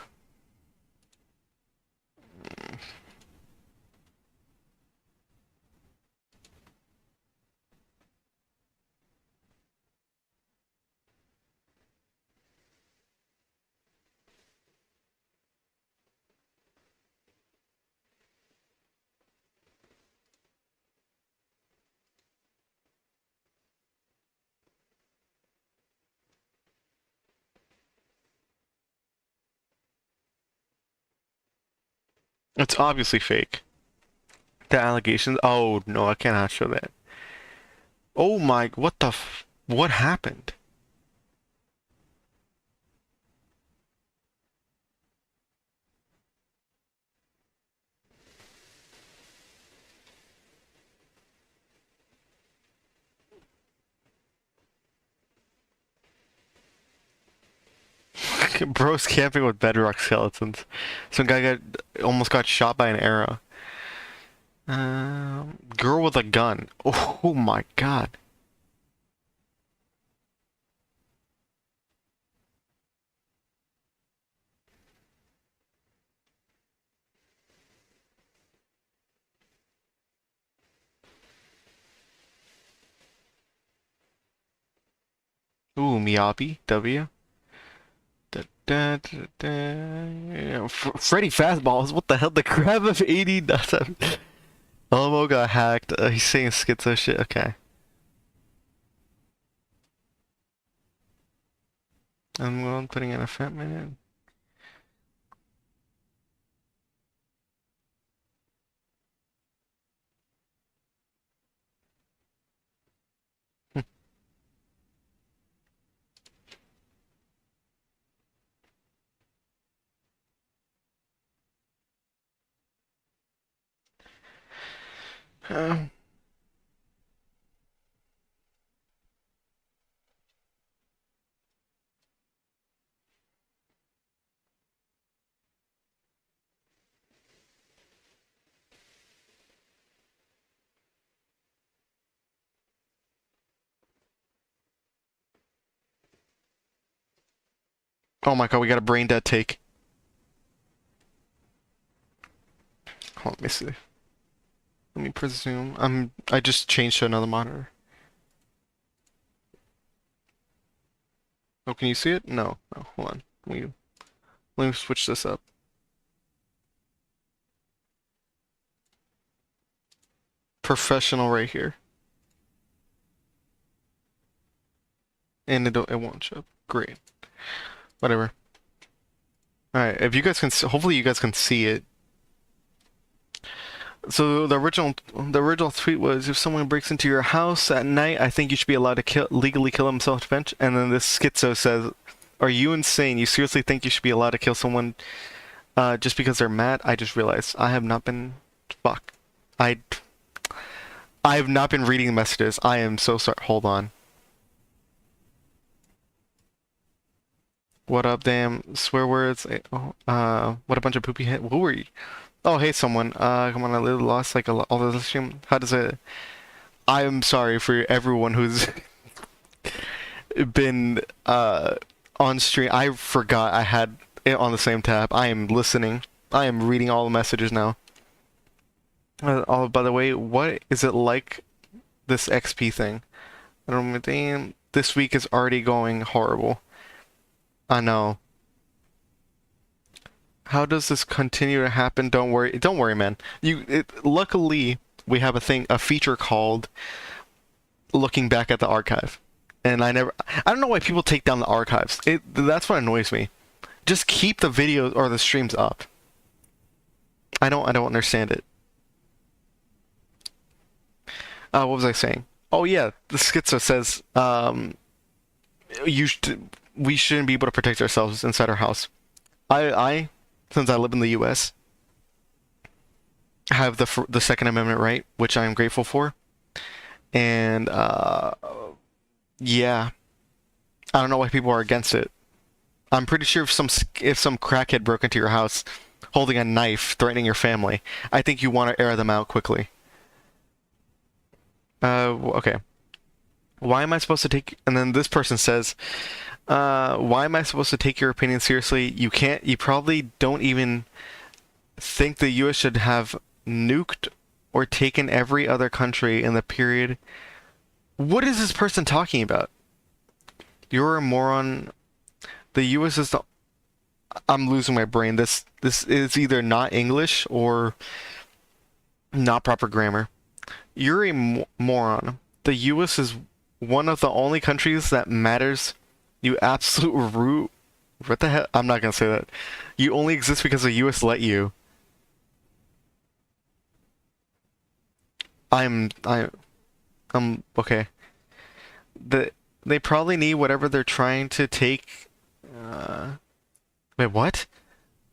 It's obviously fake. The allegations. Oh no, I cannot show that. Oh my, what the what happened? Bro's camping with bedrock skeletons. Some guy almost got shot by an arrow. Girl with a gun. Oh my god. Ooh, Miyabi, W. Freddy Fastballs, what the hell? The crab of 80 doesn't. Elmo got hacked. He's saying schizo shit. Okay. I'm putting in a fat minute. Oh my god, we got a brain dead take. Hold on, let me see. Let me presume. I just changed to another monitor. Oh, can you see it? No. No, hold on. Let me switch this up. Professional right here. and it won't show up. Great. Whatever. Alright, if you guys can, hopefully you guys can see it. So the original tweet was, if someone breaks into your house at night, I think you should be allowed to legally kill them self-defense. And then this schizo says, are you insane? You seriously think you should be allowed to kill someone just because they're mad? I just realized I have not been... Fuck. I have not been reading the messages. I am so sorry. Hold on. What up, damn swear words? What a bunch of poopy head. Who are you? Oh, hey, someone. Come on, I literally lost like all the stream. How does it? I am sorry for everyone who's been on stream. I forgot I had it on the same tab. I am listening. I am reading all the messages now. Oh, by the way, what is it like, this XP thing? I don't know, damn, this week is already going horrible. I know. How does this continue to happen? Don't worry, man. Luckily, we have a feature called looking back at the archive. And I don't know why people take down the archives. That's what annoys me. Just keep the videos or the streams up. I don't understand it. What was I saying? Oh yeah, the schizo says we shouldn't be able to protect ourselves inside our house. I since I live in the U.S., have the Second Amendment right, which I am grateful for, and yeah, I don't know why people are against it. I'm pretty sure if some crackhead broke into your house holding a knife, threatening your family, I think you want to air them out quickly. Okay. Why am I supposed to take... And then this person says, why am I supposed to take your opinion seriously? You probably don't even think the US should have nuked or taken every other country in the period. What is this person talking about? You're a moron. The US is the... I'm losing my brain. This is either not English or not proper grammar. You're a moron. The US is one of the only countries that matters. You absolute root. What the hell? I'm not gonna say that. You only exist because the US let you. I'm okay. They probably need whatever they're trying to take. Wait, what?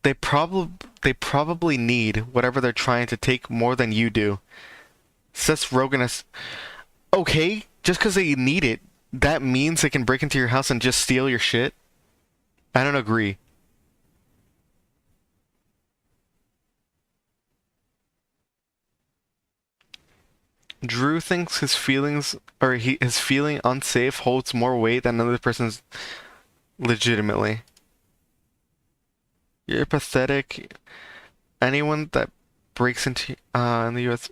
They probably need whatever they're trying to take more than you do. Seth Rogen is... Okay, just because they need it, that means they can break into your house and just steal your shit? I don't agree. Drew thinks his feeling unsafe holds more weight than another person's legitimately. You're pathetic. Anyone that breaks into in the US...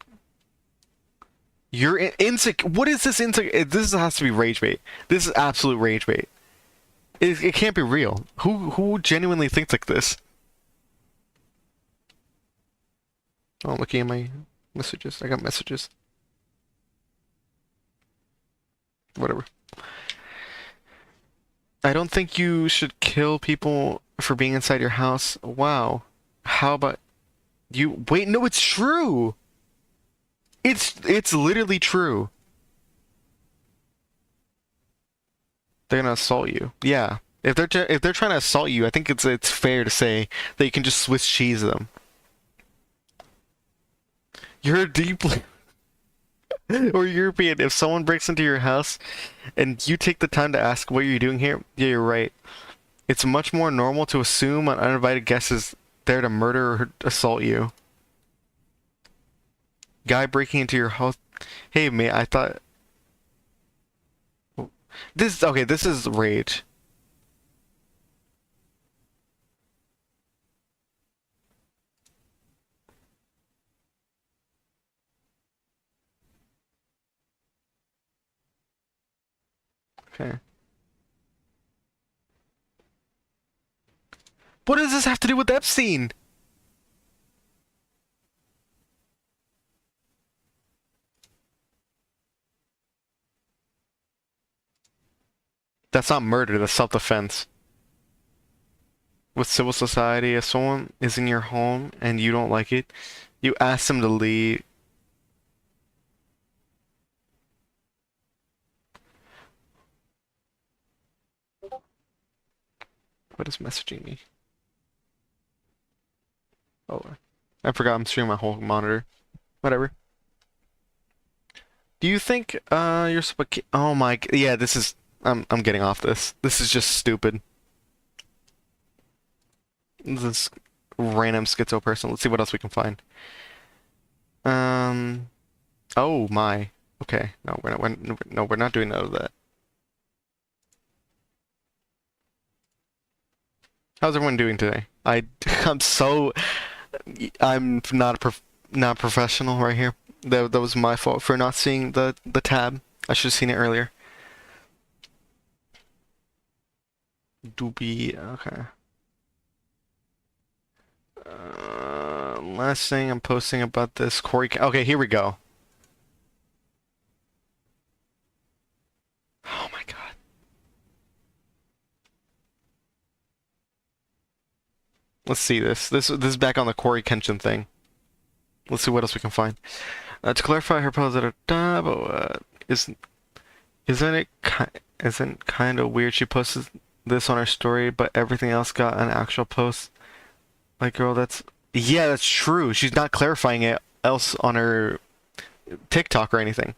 You're insecure. What is this insecure? This has to be rage bait. This is absolute rage bait. It can't be real. Who genuinely thinks like this? Oh, looking at my messages. I got messages. Whatever. I don't think you should kill people for being inside your house. Wow. How about you? Wait, no, it's true. It's literally true. They're gonna assault you. Yeah. If they're trying to assault you, I think it's fair to say that you can just Swiss cheese them. You're deeply or European. If someone breaks into your house and you take the time to ask what you're doing here, yeah, you're right. It's much more normal to assume an uninvited guest is there to murder or assault you. Guy breaking into your house. Hey, mate, I thought... This is rage. Okay. What does this have to do with Epstein? That's not murder, that's self-defense. With civil society, if someone is in your home and you don't like it, you ask them to leave. What is messaging me? Oh, I forgot I'm streaming my whole monitor. Whatever. Do you think you're supposed? Oh my, yeah, this is. I'm getting off this. This is just stupid. This random schizo person. Let's see what else we can find. Oh my. Okay. No, we're not doing none of that. How's everyone doing today? I'm not professional right here. That was my fault for not seeing the tab. I should have seen it earlier. Doobie, okay. Last thing I'm posting about this Corey. Okay, here we go. Oh my god. Let's see this. This is back on the Corey Kenshin thing. Let's see what else we can find. To clarify her pose isn't kind of weird? She posted this on her story, but everything else got an actual post. Like, girl, that's true. She's not clarifying it else on her TikTok or anything.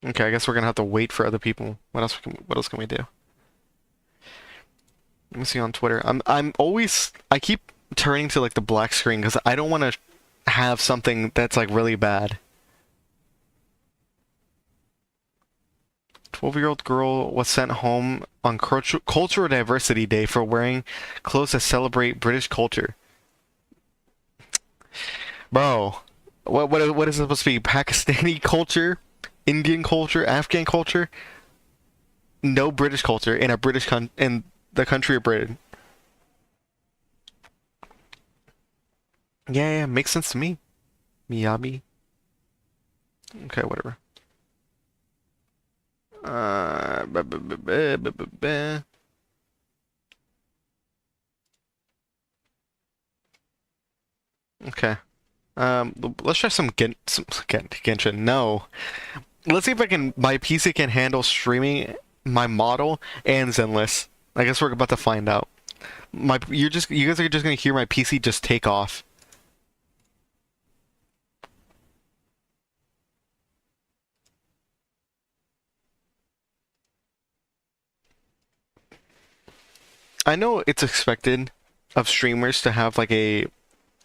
Okay, I guess we're gonna have to wait for other people. What else can we do? Let me see on Twitter. I keep turning to like the black screen because I don't want to have something that's like really bad. 12-year-old girl was sent home on Cultural Diversity Day for wearing clothes that celebrate British culture. Bro, what is it supposed to be? Pakistani culture? Indian culture? Afghan culture? No British culture in in the country of Britain. Yeah, makes sense to me. Miyabi. Okay, whatever. Okay. Let's try some Genshin. No. Let's see if my PC can handle streaming my model and Zenless. I guess we're about to find out. You guys are just gonna hear my PC just take off. I know it's expected of streamers to have like a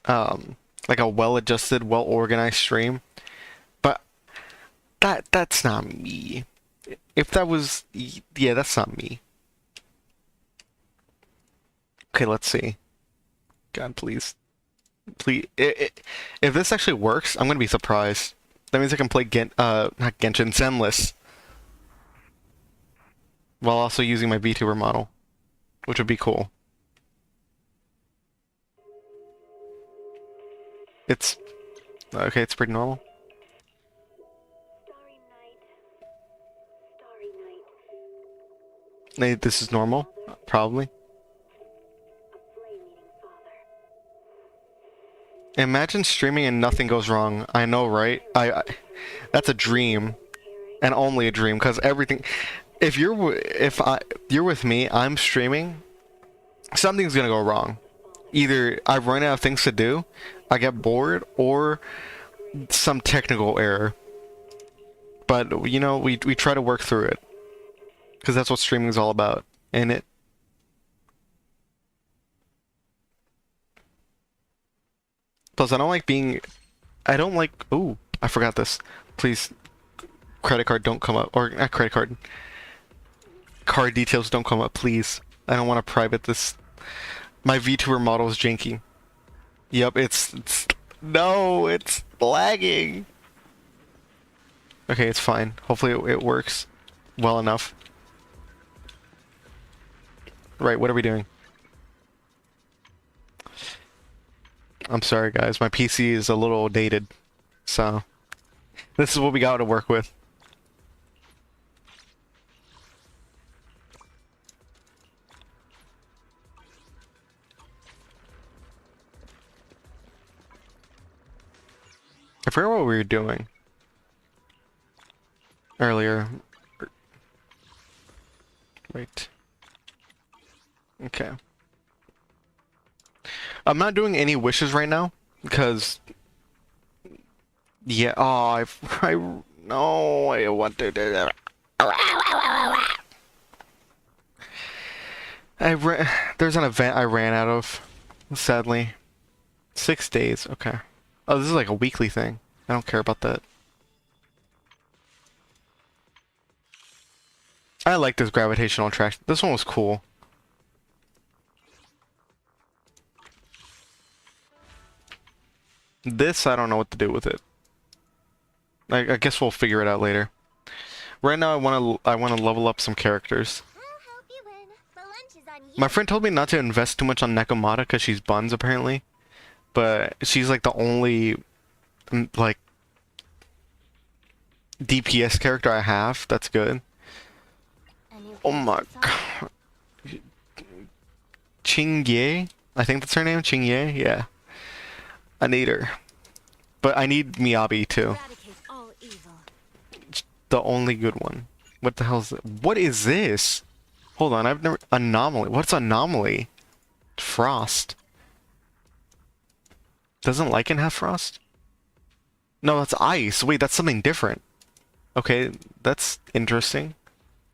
well-adjusted, well-organized stream, but that's not me. If that was, yeah, that's not me. Okay, let's see. God, please. Please, if this actually works, I'm gonna be surprised. That means I can play not Genshin, Zenless, while also using my VTuber model, which would be cool. It's okay. It's pretty normal. This is normal, probably. Imagine streaming and nothing goes wrong. I know, right? That's a dream, and only a dream. Cause everything, if you're with me, I'm streaming. Something's gonna go wrong. Either I run out of things to do, I get bored, or some technical error. But you know, we try to work through it, because that's what streaming is all about, ain't it? Plus, I don't like. Ooh, I forgot this. Please, credit card don't come up, or not credit card. Card details don't come up, please. I don't want to private this. My VTuber model is janky. Yep, it's lagging. Okay, it's fine. Hopefully it works well enough. Right, what are we doing? I'm sorry, guys. My PC is a little dated, so this is what we got to work with. I forgot what we were doing earlier. Right. Okay. I'm not doing any wishes right now because yeah, oh, no, I want to do that. There's an event I ran out of, sadly. 6 days, okay. Oh, this is like a weekly thing. I don't care about that. I like this gravitational attraction. This one was cool. This, I don't know what to do with it. I guess we'll figure it out later. Right now, I wanna level up some characters. My friend told me not to invest too much on Nekomata because she's buns apparently, but she's like the only like DPS character I have. That's good. Oh my god, Chingye, I think that's her name. Chingye, yeah. I need her, but I need Miyabi too. The only good one. What the hell is it? What is this? Hold on, I've never... Anomaly. What's anomaly? Frost. Doesn't Lycan have frost? No, that's ice. Wait, that's something different. Okay, that's interesting.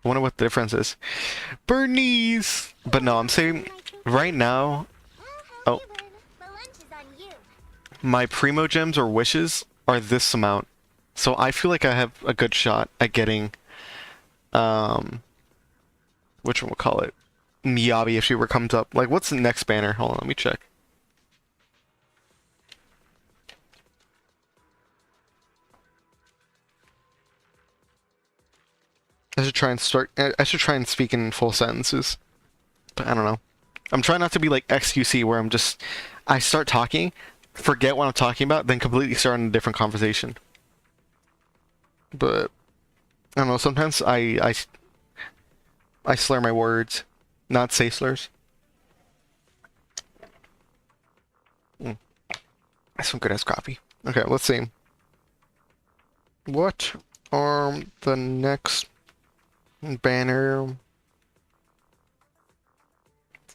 I wonder what the difference is. Bernice! But no, I'm saying right now... Oh. My primo gems or wishes are this amount. So I feel like I have a good shot at getting... which one we'll call it? Miyabi if she ever comes up. Like, what's the next banner? Hold on, let me check. I should try and speak in full sentences. But I don't know. I'm trying not to be like XQC where I start talking, forget what I'm talking about, then completely start on a different conversation. But I don't know, sometimes I slur my words, not say slurs. That's some good ass coffee. Okay, let's see. What are the next banner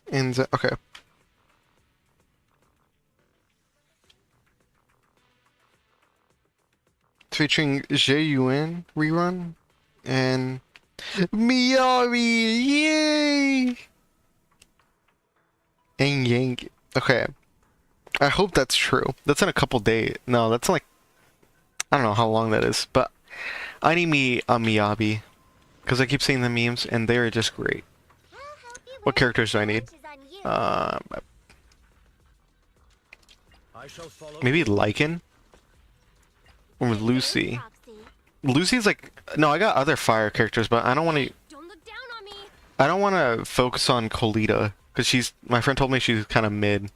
in the... Okay. Featuring J-UN rerun and Miyabi, yay! And Yang. Okay. I hope that's true. That's in a couple days. No, that's like... I don't know how long that is, but I need me a Miyabi. Because I keep seeing the memes, and they're just great. What characters do I need? Maybe Lycan? Or Lucy. Lucy's like... No, I got other fire characters, but I don't want to... I don't want to focus on Kolita. Because she's... My friend told me she's kind of mid.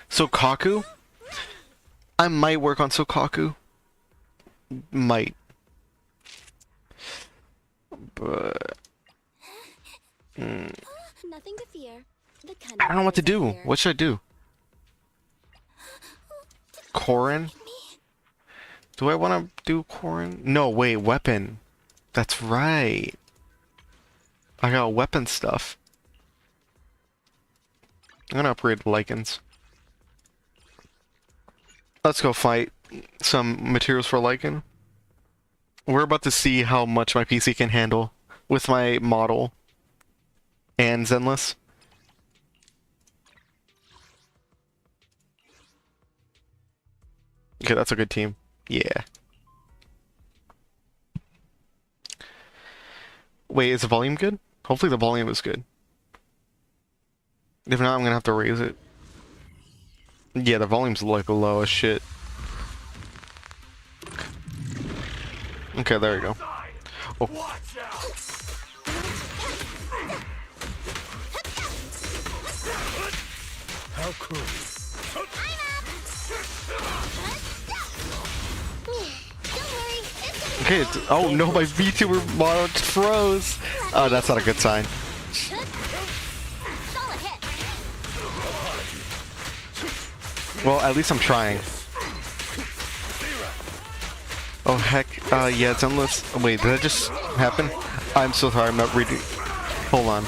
Sokaku? I might work on Sokaku. Might. But... Nothing to fear. I don't know what to do. What should I do? Korin? Do I want to do Korin? No, wait, weapon. That's right. I got weapon stuff. I'm gonna upgrade the Lycans. Let's go fight some materials for Lycan. We're about to see how much my PC can handle with my model and Zenless. Okay, that's a good team. Yeah. Wait, is the volume good? Hopefully the volume is good. If not, I'm gonna have to raise it. Yeah, the volume's like low as shit. Okay, there we go. Oh. How cool. Okay, oh no, my VTuber model froze! Oh, that's not a good sign. Well, at least I'm trying. Oh heck, yeah, it's endless. Oh, wait, did that just happen? I'm so sorry, I'm not reading. Hold on.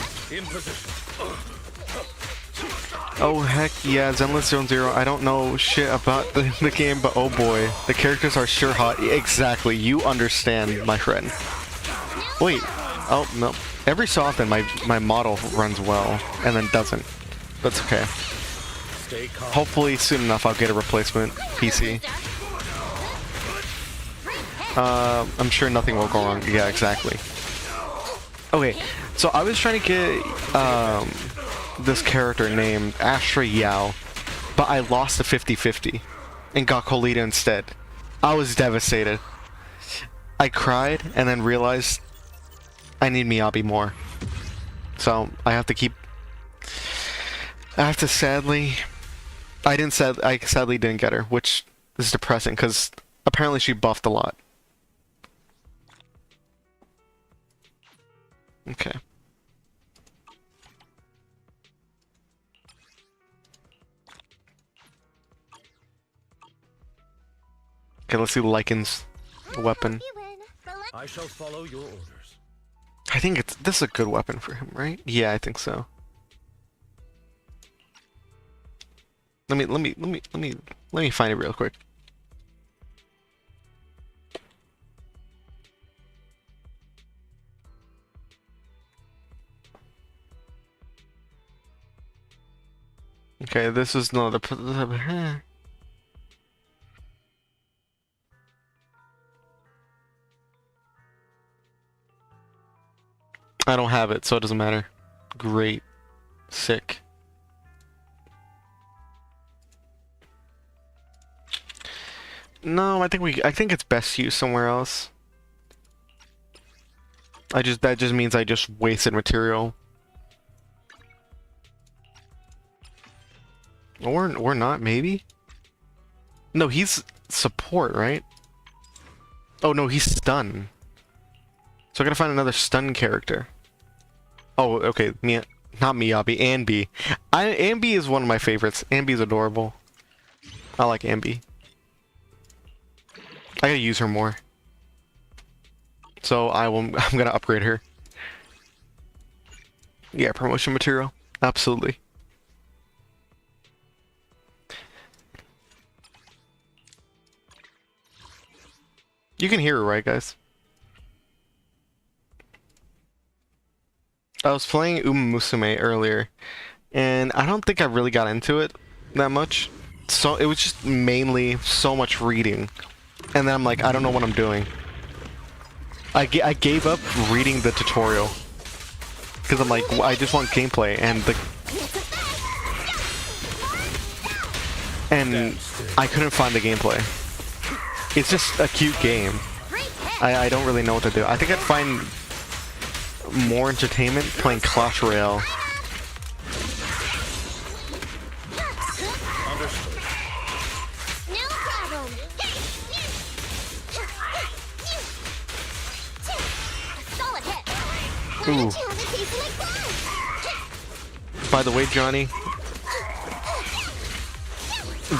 Oh heck, yeah, Zenless 00. I don't know shit about the game, but oh boy, the characters are sure hot. Exactly, you understand, my friend. Wait, oh no. Every so often my model runs well, and then doesn't. That's okay. Hopefully soon enough I'll get a replacement PC. I'm sure nothing will go wrong. Yeah, exactly. Okay, so I was trying to get this character named Astra Yao, but I lost the 50-50 and got Colita instead. I was devastated. I cried and then realized I need Miyabi more. So I have to keep. I have to sadly. I sadly didn't get her, which is depressing because apparently she buffed a lot. Okay. Okay, let's see Lycan's weapon. I shall follow your orders. I think this is a good weapon for him, right? Yeah, I think so. Let me find it real quick. Okay, this is not the. I don't have it, so it doesn't matter. Great. Sick. No, I think it's best used somewhere else. That just means I just wasted material. Or not, maybe? No, he's support, right? Oh no, he's stun. So I gotta find another stun character. Oh, okay, not Miyabi, Anbi. Anbi is one of my favorites. Anbi's adorable. I like Anbi. I gotta use her more. So I'm gonna upgrade her. Yeah, promotion material. Absolutely. You can hear her, right, guys? I was playing Umamusume earlier, and I don't think I really got into it that much. So it was just mainly so much reading, and then I'm like, I don't know what I'm doing. I gave up reading the tutorial because I'm like, I just want gameplay, and I couldn't find the gameplay. It's just a cute game. I don't really know what to do. I think I'd find more entertainment playing Clash Royale. Ooh. By the way, Johnny,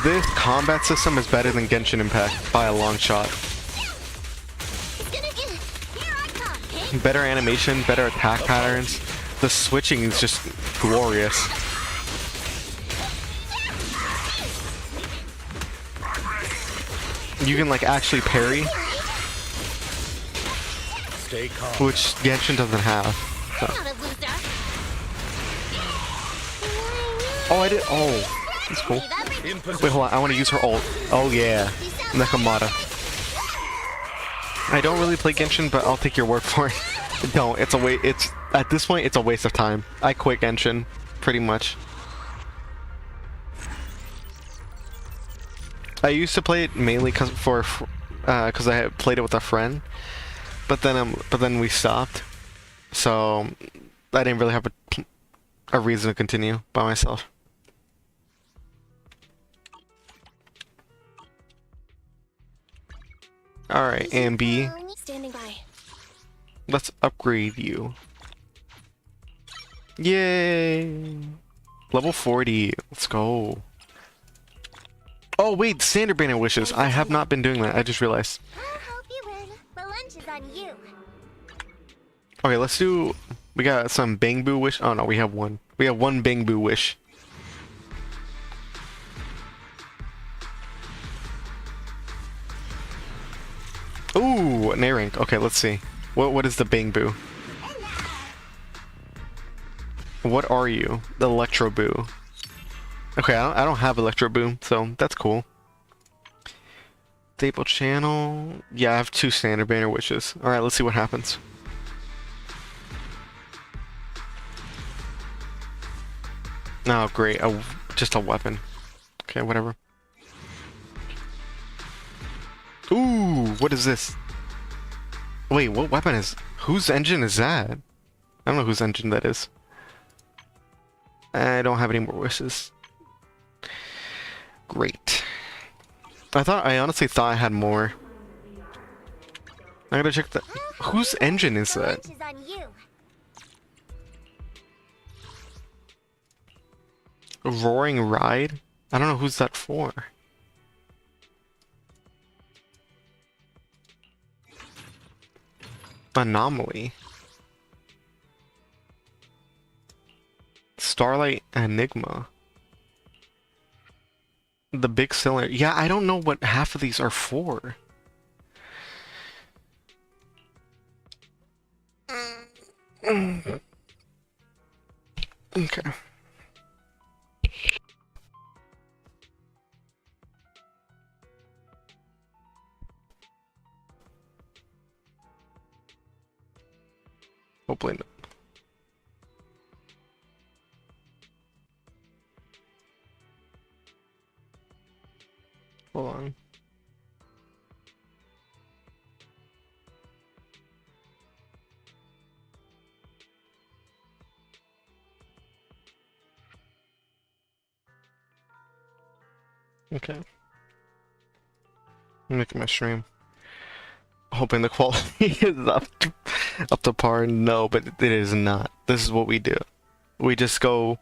this combat system is better than Genshin Impact by a long shot. Better animation, better attack patterns. The switching is just glorious. You can like actually parry, which Genshin doesn't have. So. Oh, I did. Oh, that's cool. Wait, hold on. I want to use her ult. Oh yeah, Nakamata. I don't really play Genshin, but I'll take your word for it. Don't. It's at this point, it's a waste of time. I quit Genshin, pretty much. I used to play it mainly because I had played it with a friend, but then we stopped, so I didn't really have a reason to continue by myself. Alright, Ambi. Standing by. Let's upgrade you. Yay! Level 40. Let's go. Oh wait, standard banner wishes. I have not been doing that. I just realized. I hope you win. The lunch is on you. Okay, let's do... We got some Bang Boo wish. Oh no, we have one. We have one Bang Boo wish. Ooh, an A rank. Okay, let's see. What is the Bang Boo? What are you? The Electro Boo. Okay, I don't have Electro Boo, so that's cool. Staple channel. Yeah, I have 2 standard banner wishes. Alright, let's see what happens. Oh, great. Just a weapon. Okay, whatever. Ooh, what is this? Wait, what weapon is... Whose engine is that? I don't know whose engine that is. I don't have any more wishes. Great. I honestly thought I had more. I gotta check that. Whose engine is that? The lunch is on you. A roaring ride? I don't know who's that for. Anomaly. Starlight Enigma. The big cylinder. Yeah, I don't know what half of these are for. Okay. Hopefully not. Hold on. Okay. I'm making my stream. Hoping the quality is up to par. No, but it is not. This is what we do. We just go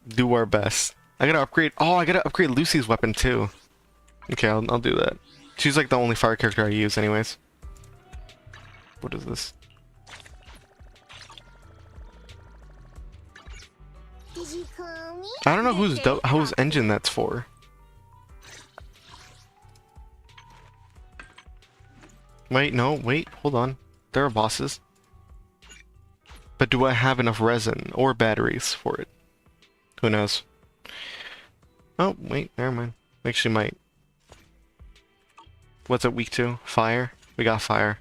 do our best. I gotta upgrade. Oh, I gotta upgrade Lucy's weapon too. Okay, I'll do that. She's like the only fire character I use anyways. What is this? Did you call me? I don't know whose engine that's for. Wait, no, wait, hold on. There are bosses. But do I have enough resin or batteries for it? Who knows? Oh, wait, never mind. Actually might. What's it weak to? Fire? We got fire.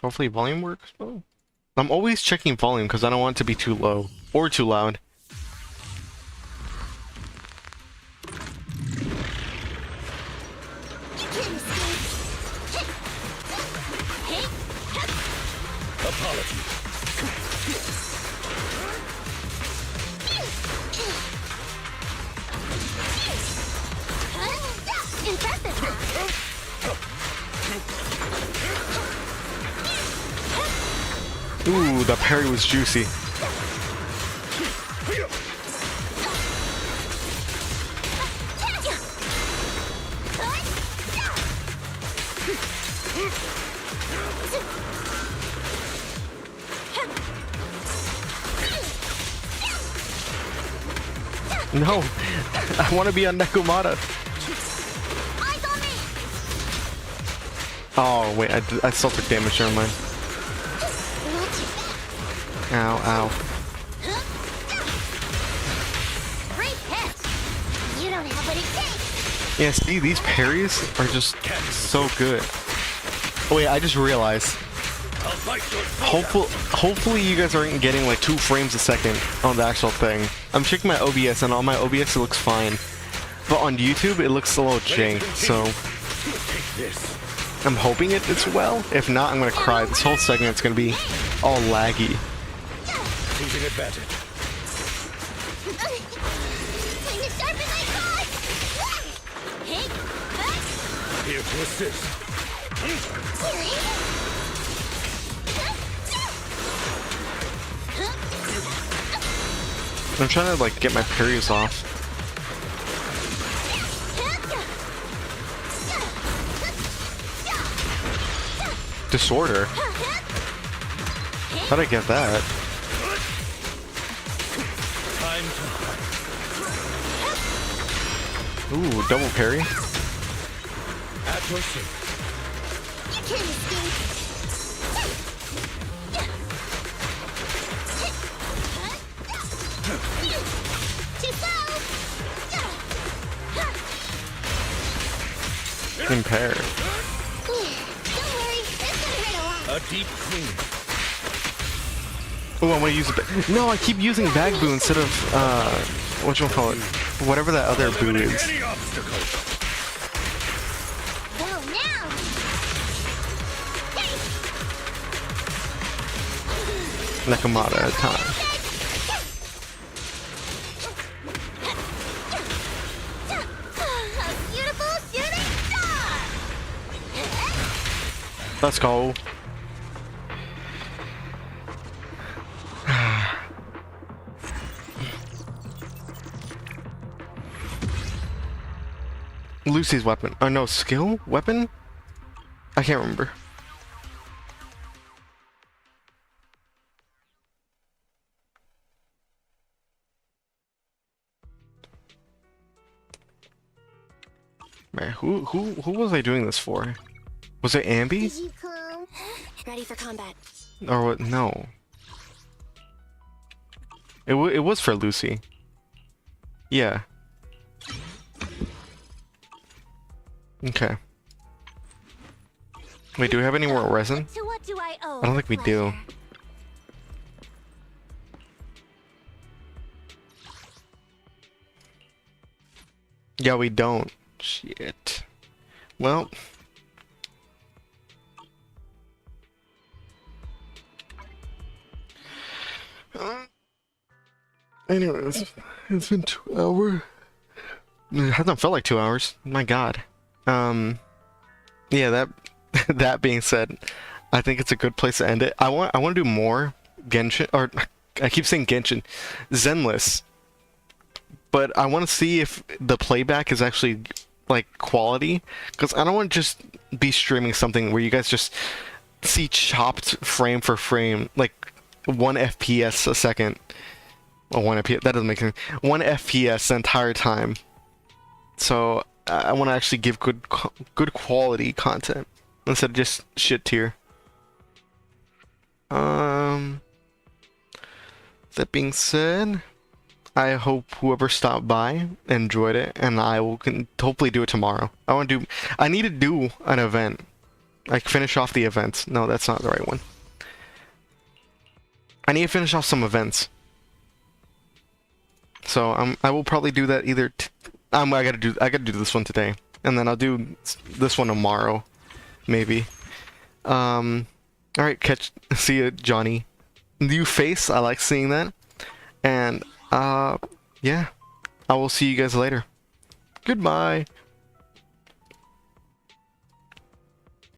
Hopefully volume works. Oh. I'm always checking volume because I don't want it to be too low or too loud. Ooh, the parry was juicy. No, I want to be on Nekomata. Oh wait, I still took damage. Never mind. Ow, ow. Great catch. You don't have what it takes. Yeah, see, these parries are just so good. Oh wait, I just realized. Hopefully you guys aren't getting like 2 frames a second on the actual thing. I'm checking my OBS and on my OBS it looks fine. But on YouTube it looks a little jank, so I'm hoping it's well. If not, I'm gonna cry. This whole segment's gonna be all laggy. Losing advantage. here to assist. I'm trying to like get my parries off. Disorder? How'd I get that? Ooh, double parry? At your service. You can't escape. Too slow. Impaired. Don't worry, it's gonna hurt a lot. A deep clean. Oh, I want to use it. No, I keep using bag boo instead of whatchamacallit, whatever that other boo is. Any obstacle. Well, now. Hey. Nakamata at a time. A beautiful shooting star. Let's go. Lucy's weapon. Oh no, skill? Weapon? I can't remember. Man, who was I doing this for? Was it Ambi? Did you come? Ready for combat. Or what? No. It was for Lucy. Yeah. Okay. Wait, do we have any more resin? To what do I owe? I don't think we do. Yeah, we don't. Shit. Well. Anyways, it's been 2 hours. It hasn't felt like 2 hours. My god. Yeah, that being said, I think it's a good place to end it. I want to do more Genshin, or I keep saying Genshin, Zenless. But I want to see if the playback is actually like quality, because I don't want to just be streaming something where you guys just see chopped frame for frame, like 1 FPS a second. Well, 1 FPS, that doesn't make sense. 1 FPS the entire time. So I want to actually give good quality content instead of just shit tier. That being said, I hope whoever stopped by enjoyed it, and I will hopefully do it tomorrow. I need to do an event. Like finish off the events. No, that's not the right one. I need to finish off some events. So I will probably do that either. I gotta do this one today, and then I'll do this one tomorrow, maybe. All right, see you, Johnny. New face, I like seeing that, and yeah, I will see you guys later. Goodbye.